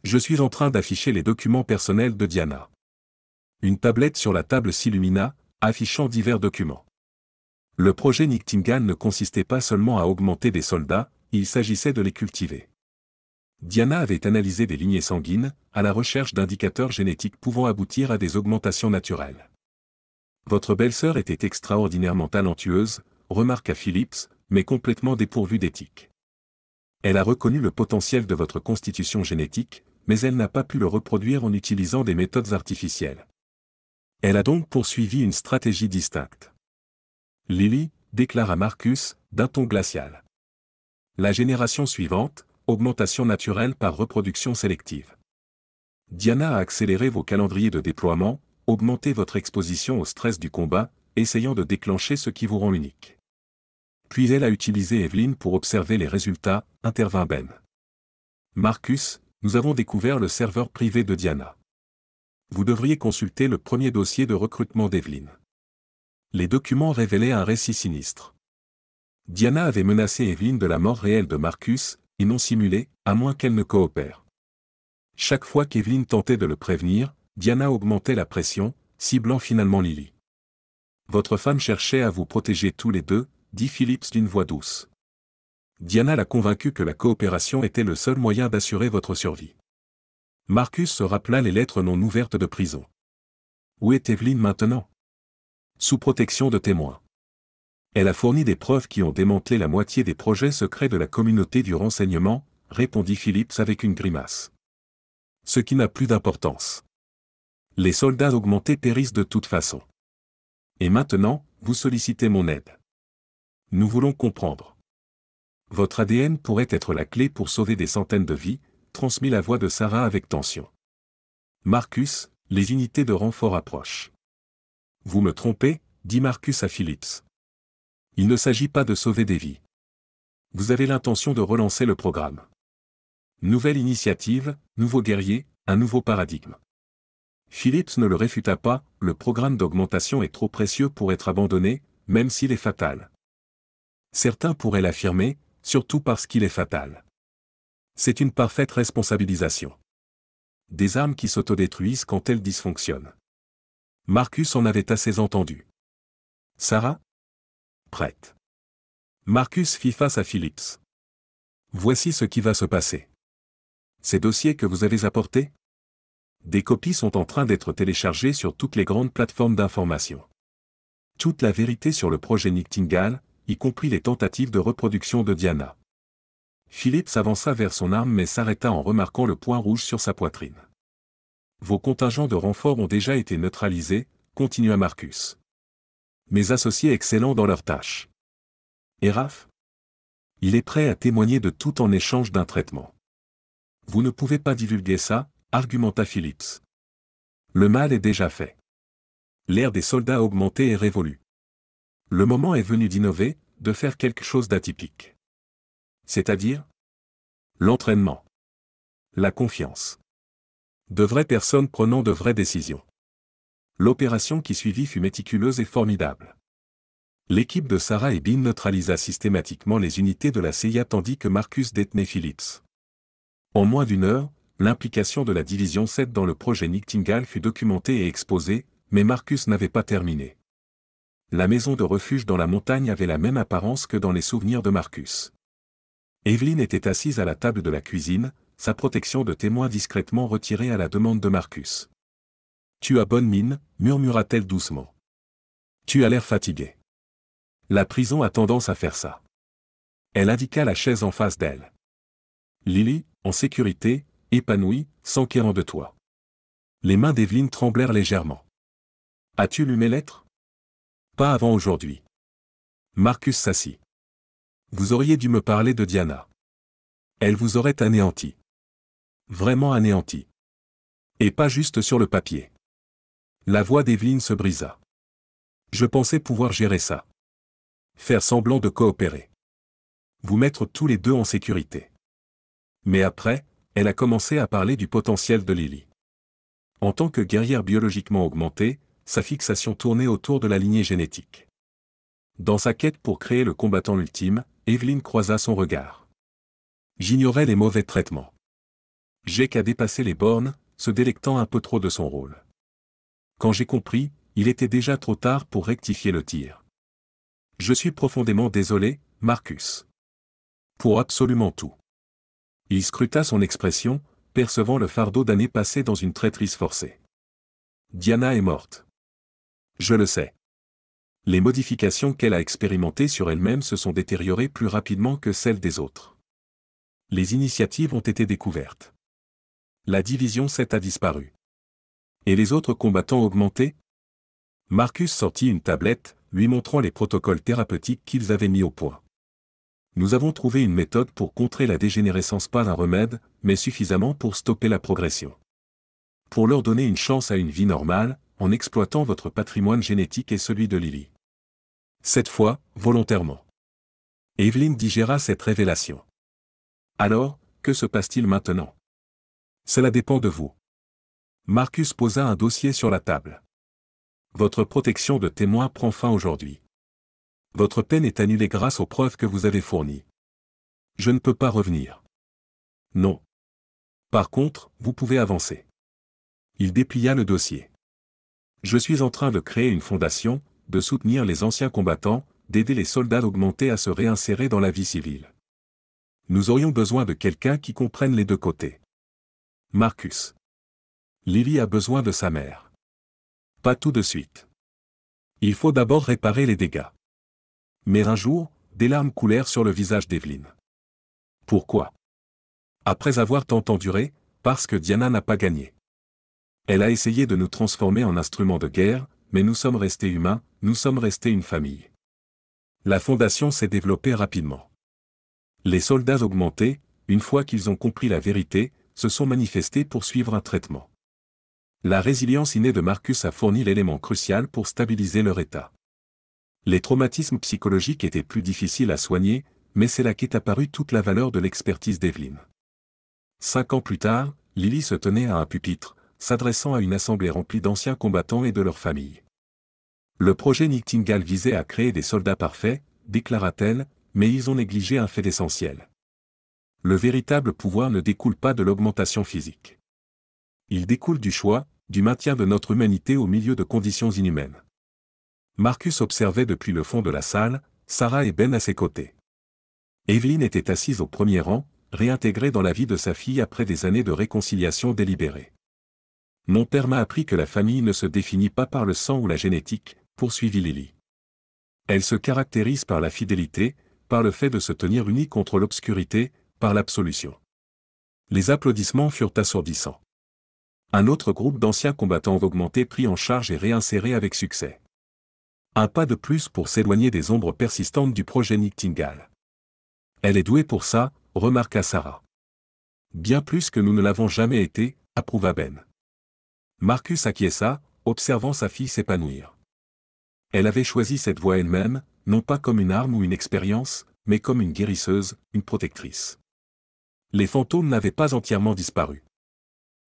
Je suis en train d'afficher les documents personnels de Diana. Une tablette sur la table s'illumina, affichant divers documents. Le projet Nightingale ne consistait pas seulement à augmenter des soldats, il s'agissait de les cultiver. Diana avait analysé des lignées sanguines, à la recherche d'indicateurs génétiques pouvant aboutir à des augmentations naturelles. Votre belle-sœur était extraordinairement talentueuse, remarqua Phillips, mais complètement dépourvue d'éthique. Elle a reconnu le potentiel de votre constitution génétique, mais elle n'a pas pu le reproduire en utilisant des méthodes artificielles. Elle a donc poursuivi une stratégie distincte. Lily, déclara Marcus, d'un ton glacial. La génération suivante, augmentation naturelle par reproduction sélective. Diana a accéléré vos calendriers de déploiement, augmenté votre exposition au stress du combat, essayant de déclencher ce qui vous rend unique. Puis elle a utilisé Evelyn pour observer les résultats, intervint Ben. Marcus, nous avons découvert le serveur privé de Diana. Vous devriez consulter le premier dossier de recrutement d'Evelyn. Les documents révélaient un récit sinistre. Diana avait menacé Evelyn de la mort réelle de Marcus, et non simulée, à moins qu'elle ne coopère. Chaque fois qu'Evelyn tentait de le prévenir, Diana augmentait la pression, ciblant finalement Lily. Votre femme cherchait à vous protéger tous les deux, dit Phillips d'une voix douce. Diana l'a convaincu que la coopération était le seul moyen d'assurer votre survie. Marcus se rappela les lettres non ouvertes de prison. Où est Evelyn maintenant? Sous protection de témoins. Elle a fourni des preuves qui ont démantelé la moitié des projets secrets de la communauté du renseignement, répondit Phillips avec une grimace. Ce qui n'a plus d'importance. Les soldats augmentés périssent de toute façon. Et maintenant, vous sollicitez mon aide. Nous voulons comprendre. Votre ADN pourrait être la clé pour sauver des centaines de vies, transmit la voix de Sarah avec tension. Marcus, les unités de renfort approchent. Vous me trompez, dit Marcus à Phillips. Il ne s'agit pas de sauver des vies. Vous avez l'intention de relancer le programme. Nouvelle initiative, nouveau guerrier, un nouveau paradigme. Phillips ne le réfuta pas, le programme d'augmentation est trop précieux pour être abandonné, même s'il est fatal. Certains pourraient l'affirmer, surtout parce qu'il est fatal. C'est une parfaite responsabilisation. Des armes qui s'autodétruisent quand elles dysfonctionnent. Marcus en avait assez entendu. Sarah? Prête. Marcus fit face à Phillips. Voici ce qui va se passer. Ces dossiers que vous avez apportés? Des copies sont en train d'être téléchargées sur toutes les grandes plateformes d'information. Toute la vérité sur le projet Nightingale, y compris les tentatives de reproduction de Diana. Phillips avança vers son arme mais s'arrêta en remarquant le point rouge sur sa poitrine. Vos contingents de renfort ont déjà été neutralisés, continua Marcus. Mes associés excellents dans leur tâche. Et Raph? Il est prêt à témoigner de tout en échange d'un traitement. Vous ne pouvez pas divulguer ça, argumenta Phillips. Le mal est déjà fait. L'ère des soldats augmentés est révolue. Le moment est venu d'innover, de faire quelque chose d'atypique. C'est-à-dire? L'entraînement. La confiance. De vraies personnes prenant de vraies décisions. L'opération qui suivit fut méticuleuse et formidable. L'équipe de Sarah et Bean neutralisa systématiquement les unités de la CIA tandis que Marcus détenait Phillips. En moins d'une heure, l'implication de la division 7 dans le projet Nightingale fut documentée et exposée, mais Marcus n'avait pas terminé. La maison de refuge dans la montagne avait la même apparence que dans les souvenirs de Marcus. Evelyn était assise à la table de la cuisine, sa protection de témoin discrètement retirée à la demande de Marcus. « Tu as bonne mine », murmura-t-elle doucement. « Tu as l'air fatigué. » La prison a tendance à faire ça. Elle indiqua la chaise en face d'elle. Lily, en sécurité, épanouie, s'enquérant de toi. Les mains d'Evelyn tremblèrent légèrement. « As-tu lu mes lettres ? » Pas avant aujourd'hui. Marcus s'assit. Vous auriez dû me parler de Diana. Elle vous aurait anéanti. Vraiment anéanti. Et pas juste sur le papier. La voix d'Evelyn se brisa. Je pensais pouvoir gérer ça. Faire semblant de coopérer. Vous mettre tous les deux en sécurité. Mais après, elle a commencé à parler du potentiel de Lily. En tant que guerrière biologiquement augmentée, sa fixation tournait autour de la lignée génétique. Dans sa quête pour créer le combattant ultime, Evelyn croisa son regard. J'ignorais les mauvais traitements. Jake a dépassé les bornes, se délectant un peu trop de son rôle. Quand j'ai compris, il était déjà trop tard pour rectifier le tir. Je suis profondément désolé, Marcus. Pour absolument tout. Il scruta son expression, percevant le fardeau d'années passées dans une traîtrise forcée. Diana est morte. Je le sais. Les modifications qu'elle a expérimentées sur elle-même se sont détériorées plus rapidement que celles des autres. Les initiatives ont été découvertes. La division 7 a disparu. Et les autres combattants augmentés? Marcus sortit une tablette, lui montrant les protocoles thérapeutiques qu'ils avaient mis au point. Nous avons trouvé une méthode pour contrer la dégénérescence, pas un remède, mais suffisamment pour stopper la progression. Pour leur donner une chance à une vie normale, en exploitant votre patrimoine génétique et celui de Lily. Cette fois, volontairement. Evelyn digéra cette révélation. Alors, que se passe-t-il maintenant? Cela dépend de vous. Marcus posa un dossier sur la table. Votre protection de témoin prend fin aujourd'hui. Votre peine est annulée grâce aux preuves que vous avez fournies. Je ne peux pas revenir. Non. Par contre, vous pouvez avancer. Il déplia le dossier. Je suis en train de créer une fondation, de soutenir les anciens combattants, d'aider les soldats augmentés à se réinsérer dans la vie civile. Nous aurions besoin de quelqu'un qui comprenne les deux côtés. Marcus. Lily a besoin de sa mère. Pas tout de suite. Il faut d'abord réparer les dégâts. Mais un jour, des larmes coulèrent sur le visage d'Evelyn. Pourquoi? Après avoir tant enduré, parce que Diana n'a pas gagné. Elle a essayé de nous transformer en instruments de guerre, mais nous sommes restés humains, nous sommes restés une famille. La fondation s'est développée rapidement. Les soldats augmentés, une fois qu'ils ont compris la vérité, se sont manifestés pour suivre un traitement. La résilience innée de Marcus a fourni l'élément crucial pour stabiliser leur état. Les traumatismes psychologiques étaient plus difficiles à soigner, mais c'est là qu'est apparue toute la valeur de l'expertise d'Evelyn. 5 ans plus tard, Lily se tenait à un pupitre, s'adressant à une assemblée remplie d'anciens combattants et de leurs familles. Le projet Nightingale visait à créer des soldats parfaits, déclara-t-elle, mais ils ont négligé un fait essentiel. Le véritable pouvoir ne découle pas de l'augmentation physique. Il découle du choix, du maintien de notre humanité au milieu de conditions inhumaines. Marcus observait depuis le fond de la salle, Sarah et Ben à ses côtés. Evelyn était assise au premier rang, réintégrée dans la vie de sa fille après des années de réconciliation délibérée. Mon père m'a appris que la famille ne se définit pas par le sang ou la génétique, poursuivit Lily. Elle se caractérise par la fidélité, par le fait de se tenir unie contre l'obscurité, par l'absolution. Les applaudissements furent assourdissants. Un autre groupe d'anciens combattants augmentés pris en charge et réinséré avec succès. Un pas de plus pour s'éloigner des ombres persistantes du projet Nightingale. Elle est douée pour ça, remarqua Sarah. Bien plus que nous ne l'avons jamais été, approuva Ben. Marcus acquiesça, observant sa fille s'épanouir. Elle avait choisi cette voie elle-même, non pas comme une arme ou une expérience, mais comme une guérisseuse, une protectrice. Les fantômes n'avaient pas entièrement disparu.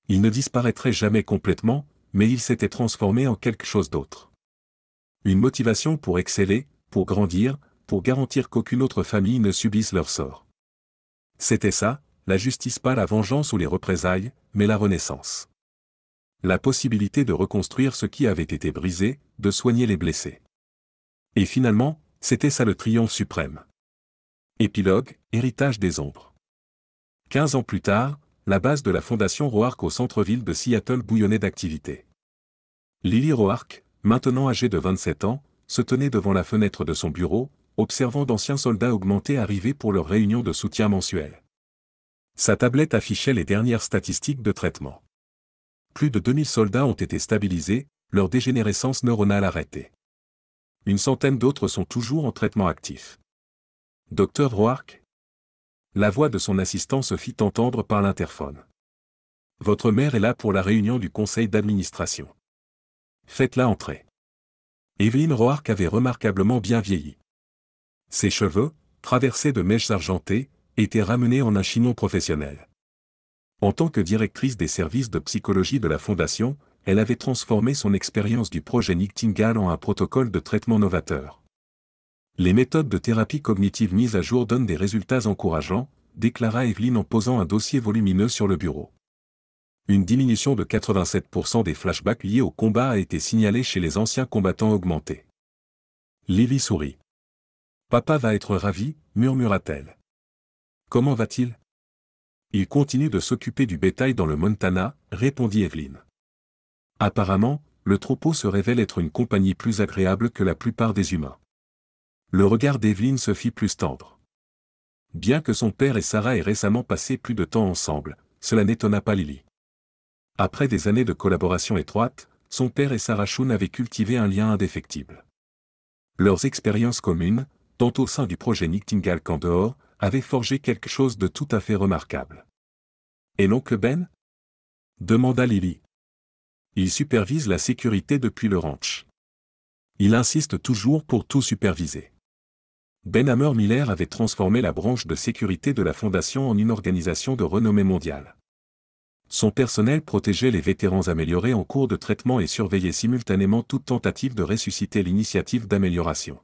Ils ne disparaîtraient jamais complètement, mais ils s'étaient transformés en quelque chose d'autre. Une motivation pour exceller, pour grandir, pour garantir qu'aucune autre famille ne subisse leur sort. C'était ça, la justice pas la vengeance ou les représailles, mais la renaissance. La possibilité de reconstruire ce qui avait été brisé, de soigner les blessés. Et finalement, c'était ça le triomphe suprême. Épilogue, héritage des ombres. 15 ans plus tard, la base de la fondation Roark au centre-ville de Seattle bouillonnait d'activité. Lily Roark, maintenant âgée de 27 ans, se tenait devant la fenêtre de son bureau, observant d'anciens soldats augmentés arriver pour leur réunion de soutien mensuelle. Sa tablette affichait les dernières statistiques de traitement. Plus de 2000 soldats ont été stabilisés, leur dégénérescence neuronale arrêtée. Une centaine d'autres sont toujours en traitement actif. Docteur Roark? La voix de son assistant se fit entendre par l'interphone. Votre mère est là pour la réunion du conseil d'administration. Faites-la entrer. Evelyn Roark avait remarquablement bien vieilli. Ses cheveux, traversés de mèches argentées, étaient ramenés en un chignon professionnel. En tant que directrice des services de psychologie de la Fondation, elle avait transformé son expérience du projet Nightingale en un protocole de traitement novateur. Les méthodes de thérapie cognitive mises à jour donnent des résultats encourageants, déclara Evelyn en posant un dossier volumineux sur le bureau. Une diminution de 87% des flashbacks liés au combat a été signalée chez les anciens combattants augmentés. Lily sourit. Papa va être ravi, murmura-t-elle. Comment va-t-il? Il continue de s'occuper du bétail dans le Montana, répondit Evelyn. Apparemment, le troupeau se révèle être une compagnie plus agréable que la plupart des humains. Le regard d'Evelyn se fit plus tendre. Bien que son père et Sarah aient récemment passé plus de temps ensemble, cela n'étonna pas Lily. Après des années de collaboration étroite, son père et Sarah Shun avaient cultivé un lien indéfectible. Leurs expériences communes, tant au sein du projet Nightingale qu'en dehors, avaient forgé quelque chose de tout à fait remarquable. Et l'oncle Ben? Demanda Lily. Il supervise la sécurité depuis le ranch. Il insiste toujours pour tout superviser. Ben Hammer Miller avait transformé la branche de sécurité de la Fondation en une organisation de renommée mondiale. Son personnel protégeait les vétérans améliorés en cours de traitement et surveillait simultanément toute tentative de ressusciter l'initiative d'amélioration.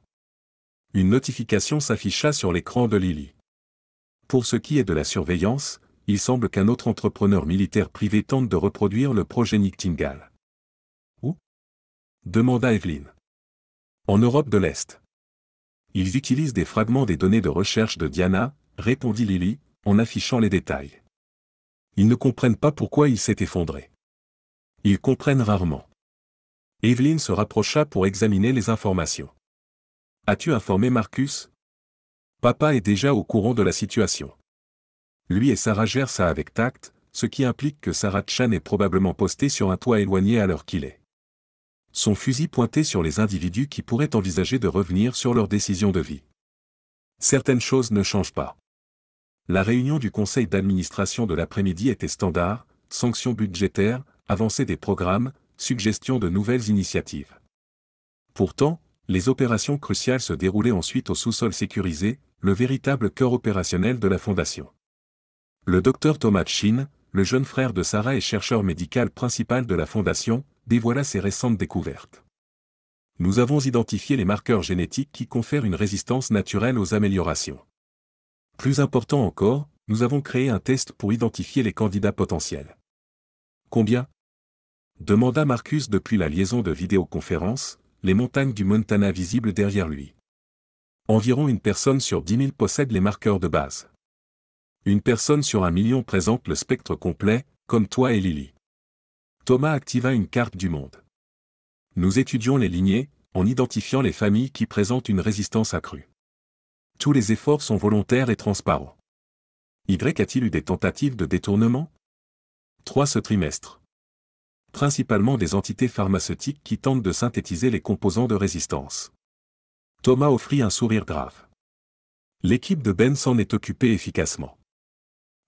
Une notification s'afficha sur l'écran de Lily. Pour ce qui est de la surveillance, il semble qu'un autre entrepreneur militaire privé tente de reproduire le projet Nightingale. Où? Demanda Evelyn. En Europe de l'Est. Ils utilisent des fragments des données de recherche de Diana, répondit Lily, en affichant les détails. Ils ne comprennent pas pourquoi il s'est effondré. Ils comprennent rarement. Evelyn se rapprocha pour examiner les informations. As-tu informé Marcus? Papa est déjà au courant de la situation. Lui et Sarah gèrent ça avec tact, ce qui implique que Sarah Chan est probablement postée sur un toit éloigné à l'heure qu'il est. Son fusil pointé sur les individus qui pourraient envisager de revenir sur leur décision de vie. Certaines choses ne changent pas. La réunion du conseil d'administration de l'après-midi était standard, sanctions budgétaires, avancée des programmes, suggestions de nouvelles initiatives. Pourtant, les opérations cruciales se déroulaient ensuite au sous-sol sécurisé, le véritable cœur opérationnel de la fondation. Le docteur Thomas Chin, le jeune frère de Sarah et chercheur médical principal de la fondation, dévoila ses récentes découvertes. Nous avons identifié les marqueurs génétiques qui confèrent une résistance naturelle aux améliorations. Plus important encore, nous avons créé un test pour identifier les candidats potentiels. Combien? Demanda Marcus depuis la liaison de vidéoconférence, les montagnes du Montana visibles derrière lui. Environ une personne sur 10 000 possède les marqueurs de base. Une personne sur 1 million présente le spectre complet, comme toi et Lily. Thomas activa une carte du monde. Nous étudions les lignées, en identifiant les familles qui présentent une résistance accrue. Tous les efforts sont volontaires et transparents. Y a-t-il eu des tentatives de détournement? 3 ce trimestre. Principalement des entités pharmaceutiques qui tentent de synthétiser les composants de résistance. Thomas offrit un sourire grave. L'équipe de Ben s'en est occupée efficacement.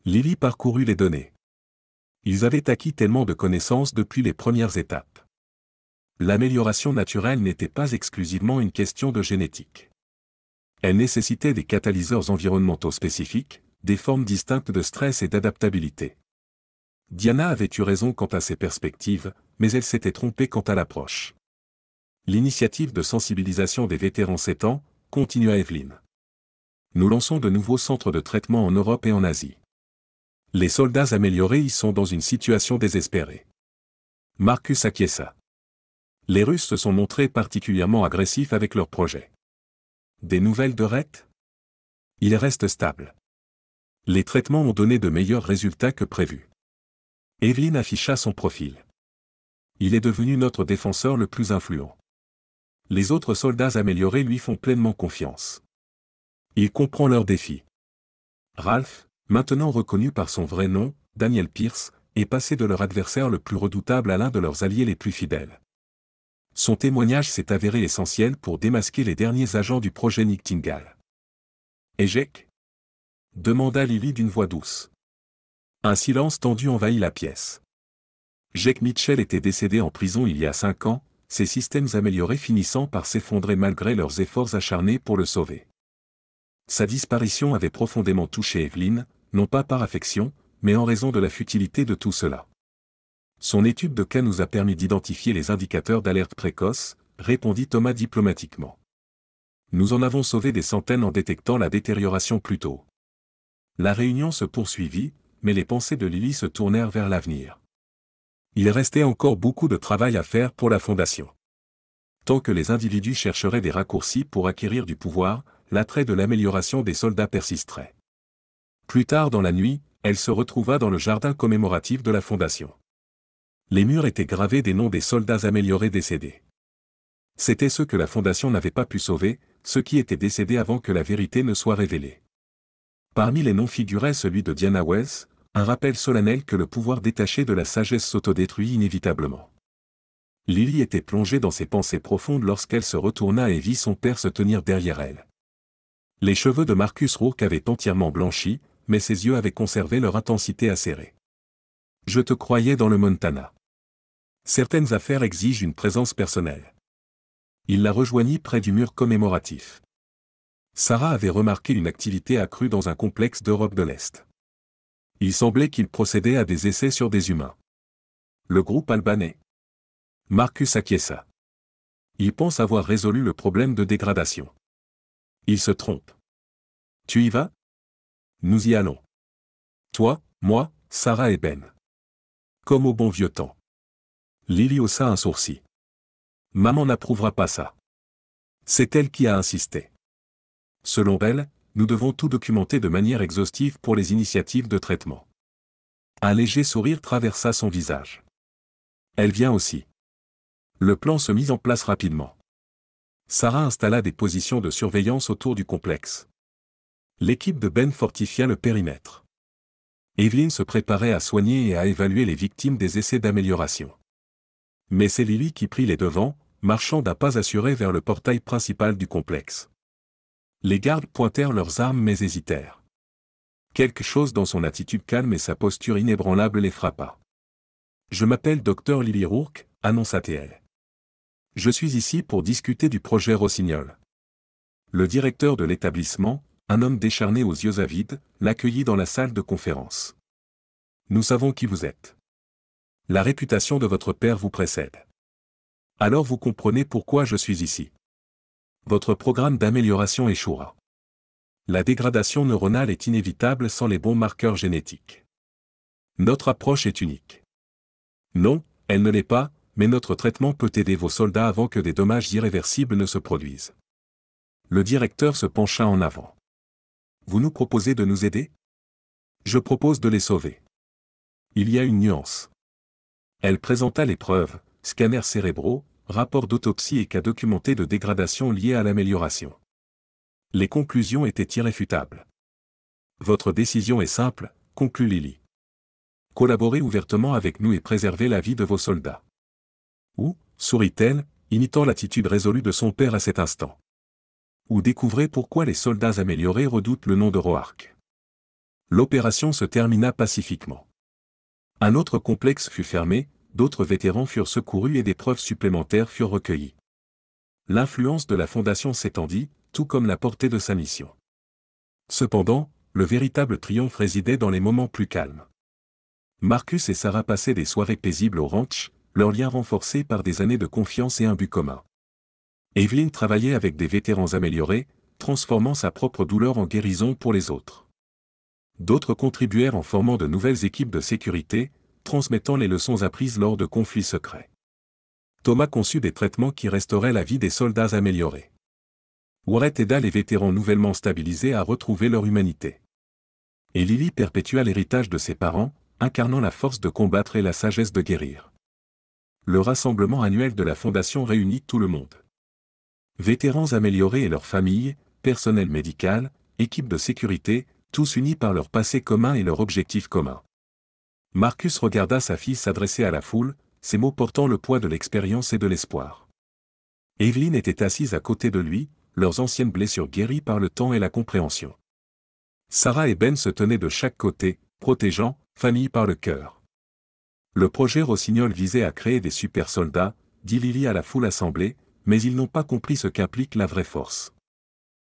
Lily parcourut les données. Ils avaient acquis tellement de connaissances depuis les premières étapes. L'amélioration naturelle n'était pas exclusivement une question de génétique. Elle nécessitait des catalyseurs environnementaux spécifiques, des formes distinctes de stress et d'adaptabilité. Diana avait eu raison quant à ses perspectives, mais elle s'était trompée quant à l'approche. L'initiative de sensibilisation des vétérans s'étend, continua Evelyn. Nous lançons de nouveaux centres de traitement en Europe et en Asie. Les soldats améliorés y sont dans une situation désespérée. Marcus acquiesça. Les Russes se sont montrés particulièrement agressifs avec leurs projets. Des nouvelles de Rhett? Il reste stable. Les traitements ont donné de meilleurs résultats que prévu. Evelyn afficha son profil. Il est devenu notre défenseur le plus influent. Les autres soldats améliorés lui font pleinement confiance. Il comprend leurs défis. Ralph, maintenant reconnu par son vrai nom, Daniel Pierce, est passé de leur adversaire le plus redoutable à l'un de leurs alliés les plus fidèles. Son témoignage s'est avéré essentiel pour démasquer les derniers agents du projet Nightingale. Et Jake? Demanda Lily d'une voix douce. Un silence tendu envahit la pièce. Jake Mitchell était décédé en prison il y a 5 ans, ses systèmes améliorés finissant par s'effondrer malgré leurs efforts acharnés pour le sauver. Sa disparition avait profondément touché Evelyn, non pas par affection, mais en raison de la futilité de tout cela. Son étude de cas nous a permis d'identifier les indicateurs d'alerte précoce, répondit Thomas diplomatiquement. Nous en avons sauvé des centaines en détectant la détérioration plus tôt. La réunion se poursuivit, mais les pensées de Lily se tournèrent vers l'avenir. Il restait encore beaucoup de travail à faire pour la Fondation. Tant que les individus chercheraient des raccourcis pour acquérir du pouvoir, l'attrait de l'amélioration des soldats persisterait. Plus tard dans la nuit, elle se retrouva dans le jardin commémoratif de la Fondation. Les murs étaient gravés des noms des soldats améliorés décédés. C'étaient ceux que la Fondation n'avait pas pu sauver, ceux qui étaient décédés avant que la vérité ne soit révélée. Parmi les noms figurait celui de Diana Wells, un rappel solennel que le pouvoir détaché de la sagesse s'autodétruit inévitablement. Lily était plongée dans ses pensées profondes lorsqu'elle se retourna et vit son père se tenir derrière elle. Les cheveux de Marcus Rourke avaient entièrement blanchi, mais ses yeux avaient conservé leur intensité acérée. « Je te croyais dans le Montana. Certaines affaires exigent une présence personnelle. » Il la rejoignit près du mur commémoratif. Sarah avait remarqué une activité accrue dans un complexe d'Europe de l'Est. Il semblait qu'il procédait à des essais sur des humains. Le groupe albanais. Marcus acquiesça. Il pense avoir résolu le problème de dégradation. Il se trompe. Tu y vas? Nous y allons. Toi, moi, Sarah et Ben. Comme au bon vieux temps. Lily haussa un sourcil. Maman n'approuvera pas ça. C'est elle qui a insisté. Selon elle, nous devons tout documenter de manière exhaustive pour les initiatives de traitement. Un léger sourire traversa son visage. Elle vient aussi. Le plan se mit en place rapidement. Sarah installa des positions de surveillance autour du complexe. L'équipe de Ben fortifia le périmètre. Evelyn se préparait à soigner et à évaluer les victimes des essais d'amélioration. Mais c'est Lily qui prit les devants, marchant d'un pas assuré vers le portail principal du complexe. Les gardes pointèrent leurs armes mais hésitèrent. Quelque chose dans son attitude calme et sa posture inébranlable les frappa. « Je m'appelle Dr Lily Rourke », annonça-t-elle. « Je suis ici pour discuter du projet Rossignol. » Le directeur de l'établissement, un homme décharné aux yeux avides, l'accueillit dans la salle de conférence. « Nous savons qui vous êtes. La réputation de votre père vous précède. Alors vous comprenez pourquoi je suis ici. Votre programme d'amélioration échouera. La dégradation neuronale est inévitable sans les bons marqueurs génétiques. Notre approche est unique. Non, elle ne l'est pas, mais notre traitement peut aider vos soldats avant que des dommages irréversibles ne se produisent. » Le directeur se pencha en avant. « Vous nous proposez de nous aider ? Je propose de les sauver. Il y a une nuance. » Elle présenta les preuves, scanners cérébraux, rapports d'autopsie et cas documentés de dégradation liés à l'amélioration. Les conclusions étaient irréfutables. « Votre décision est simple, » conclut Lily. « Collaborez ouvertement avec nous et préservez la vie de vos soldats. » Ou, sourit-elle, imitant l'attitude résolue de son père à cet instant. Ou découvrez pourquoi les soldats améliorés redoutent le nom de Roark. L'opération se termina pacifiquement. Un autre complexe fut fermé, d'autres vétérans furent secourus et des preuves supplémentaires furent recueillies. L'influence de la Fondation s'étendit, tout comme la portée de sa mission. Cependant, le véritable triomphe résidait dans les moments plus calmes. Marcus et Sarah passaient des soirées paisibles au ranch, leurs liens renforcés par des années de confiance et un but commun. Evelyn travaillait avec des vétérans améliorés, transformant sa propre douleur en guérison pour les autres. D'autres contribuèrent en formant de nouvelles équipes de sécurité, transmettant les leçons apprises lors de conflits secrets. Thomas conçut des traitements qui restauraient la vie des soldats améliorés. Warrett aida les vétérans nouvellement stabilisés à retrouver leur humanité. Et Lily perpétua l'héritage de ses parents, incarnant la force de combattre et la sagesse de guérir. Le rassemblement annuel de la Fondation réunit tout le monde. Vétérans améliorés et leurs familles, personnel médical, équipe de sécurité, tous unis par leur passé commun et leur objectif commun. Marcus regarda sa fille s'adresser à la foule, ses mots portant le poids de l'expérience et de l'espoir. Evelyn était assise à côté de lui, leurs anciennes blessures guéries par le temps et la compréhension. Sarah et Ben se tenaient de chaque côté, protégeant, famille par le cœur. Le projet Rossignol visait à créer des super-soldats, dit Lily à la foule assemblée, mais ils n'ont pas compris ce qu'implique la vraie force.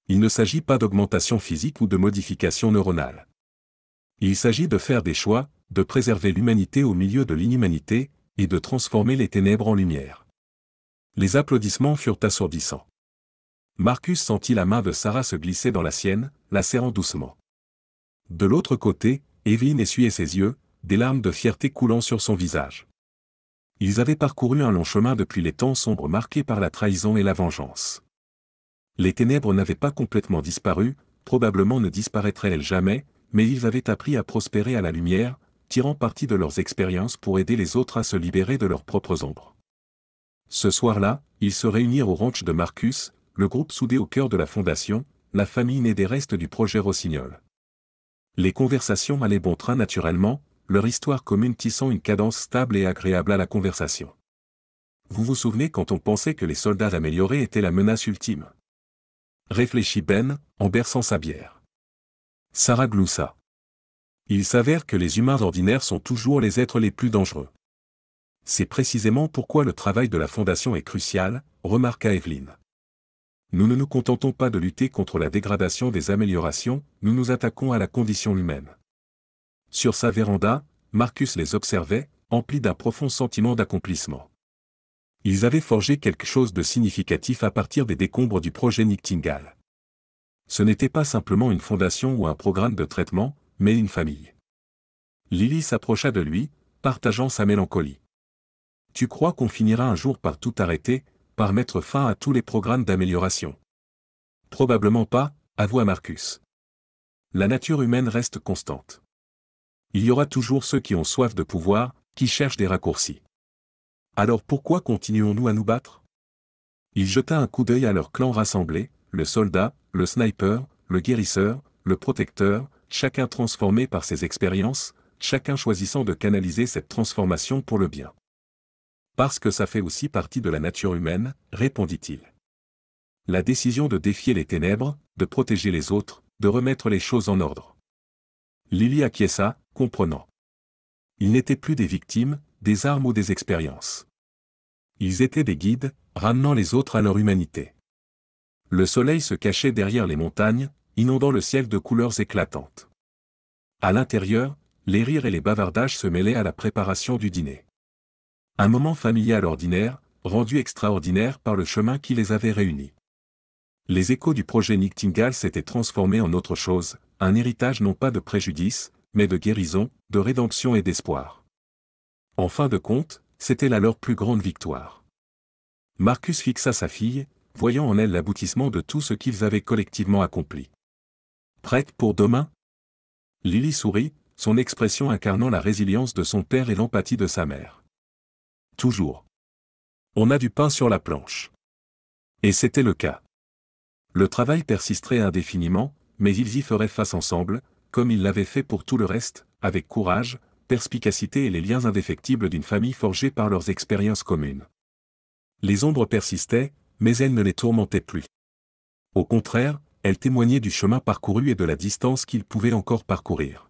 Il ne s'agit pas d'augmentation physique ou de modification neuronale. Il s'agit de faire des choix, de préserver l'humanité au milieu de l'inhumanité, et de transformer les ténèbres en lumière. Les applaudissements furent assourdissants. Marcus sentit la main de Sarah se glisser dans la sienne, la serrant doucement. De l'autre côté, Evelyn essuyait ses yeux, des larmes de fierté coulant sur son visage. Ils avaient parcouru un long chemin depuis les temps sombres marqués par la trahison et la vengeance. Les ténèbres n'avaient pas complètement disparu, probablement ne disparaîtraient-elles jamais, mais ils avaient appris à prospérer à la lumière, tirant parti de leurs expériences pour aider les autres à se libérer de leurs propres ombres. Ce soir-là, ils se réunirent au ranch de Marcus, le groupe soudé au cœur de la Fondation, la famille née des restes du projet Rossignol. Les conversations allaient bon train naturellement, leur histoire commune tissant une cadence stable et agréable à la conversation. Vous vous souvenez quand on pensait que les soldats améliorés étaient la menace ultime? Réfléchit Ben, en berçant sa bière. Sarah gloussa. Il s'avère que les humains ordinaires sont toujours les êtres les plus dangereux. C'est précisément pourquoi le travail de la Fondation est crucial, remarqua Evelyn. Nous ne nous contentons pas de lutter contre la dégradation des améliorations, nous nous attaquons à la condition humaine. Sur sa véranda, Marcus les observait, empli d'un profond sentiment d'accomplissement. Ils avaient forgé quelque chose de significatif à partir des décombres du projet Nightingale. Ce n'était pas simplement une fondation ou un programme de traitement, mais une famille. Lily s'approcha de lui, partageant sa mélancolie. « Tu crois qu'on finira un jour par tout arrêter, par mettre fin à tous les programmes d'amélioration? » Probablement pas, avoua Marcus. La nature humaine reste constante. Il y aura toujours ceux qui ont soif de pouvoir, qui cherchent des raccourcis. Alors pourquoi continuons-nous à nous battre? Il jeta un coup d'œil à leur clan rassemblé, le soldat, le sniper, le guérisseur, le protecteur, chacun transformé par ses expériences, chacun choisissant de canaliser cette transformation pour le bien. Parce que ça fait aussi partie de la nature humaine, répondit-il. La décision de défier les ténèbres, de protéger les autres, de remettre les choses en ordre. Lily acquiesça, comprenant. Ils n'étaient plus des victimes, des armes ou des expériences. Ils étaient des guides, ramenant les autres à leur humanité. Le soleil se cachait derrière les montagnes, inondant le ciel de couleurs éclatantes. À l'intérieur, les rires et les bavardages se mêlaient à la préparation du dîner. Un moment familial ordinaire, rendu extraordinaire par le chemin qui les avait réunis. Les échos du projet Nightingale s'étaient transformés en autre chose, un héritage non pas de préjudice, mais de guérison, de rédemption et d'espoir. En fin de compte, c'était là leur plus grande victoire. Marcus fixa sa fille, voyant en elle l'aboutissement de tout ce qu'ils avaient collectivement accompli. Prête pour demain? Lily sourit, son expression incarnant la résilience de son père et l'empathie de sa mère. Toujours. On a du pain sur la planche. Et c'était le cas. Le travail persisterait indéfiniment, mais ils y feraient face ensemble, comme ils l'avaient fait pour tout le reste, avec courage, perspicacité et les liens indéfectibles d'une famille forgée par leurs expériences communes. Les ombres persistaient, mais elles ne les tourmentaient plus. Au contraire, elles témoignaient du chemin parcouru et de la distance qu'ils pouvaient encore parcourir.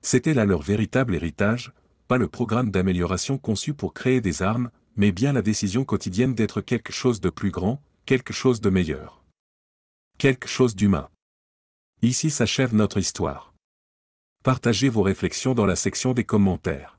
C'était là leur véritable héritage, pas le programme d'amélioration conçu pour créer des armes, mais bien la décision quotidienne d'être quelque chose de plus grand, quelque chose de meilleur. Quelque chose d'humain. Ici s'achève notre histoire. Partagez vos réflexions dans la section des commentaires.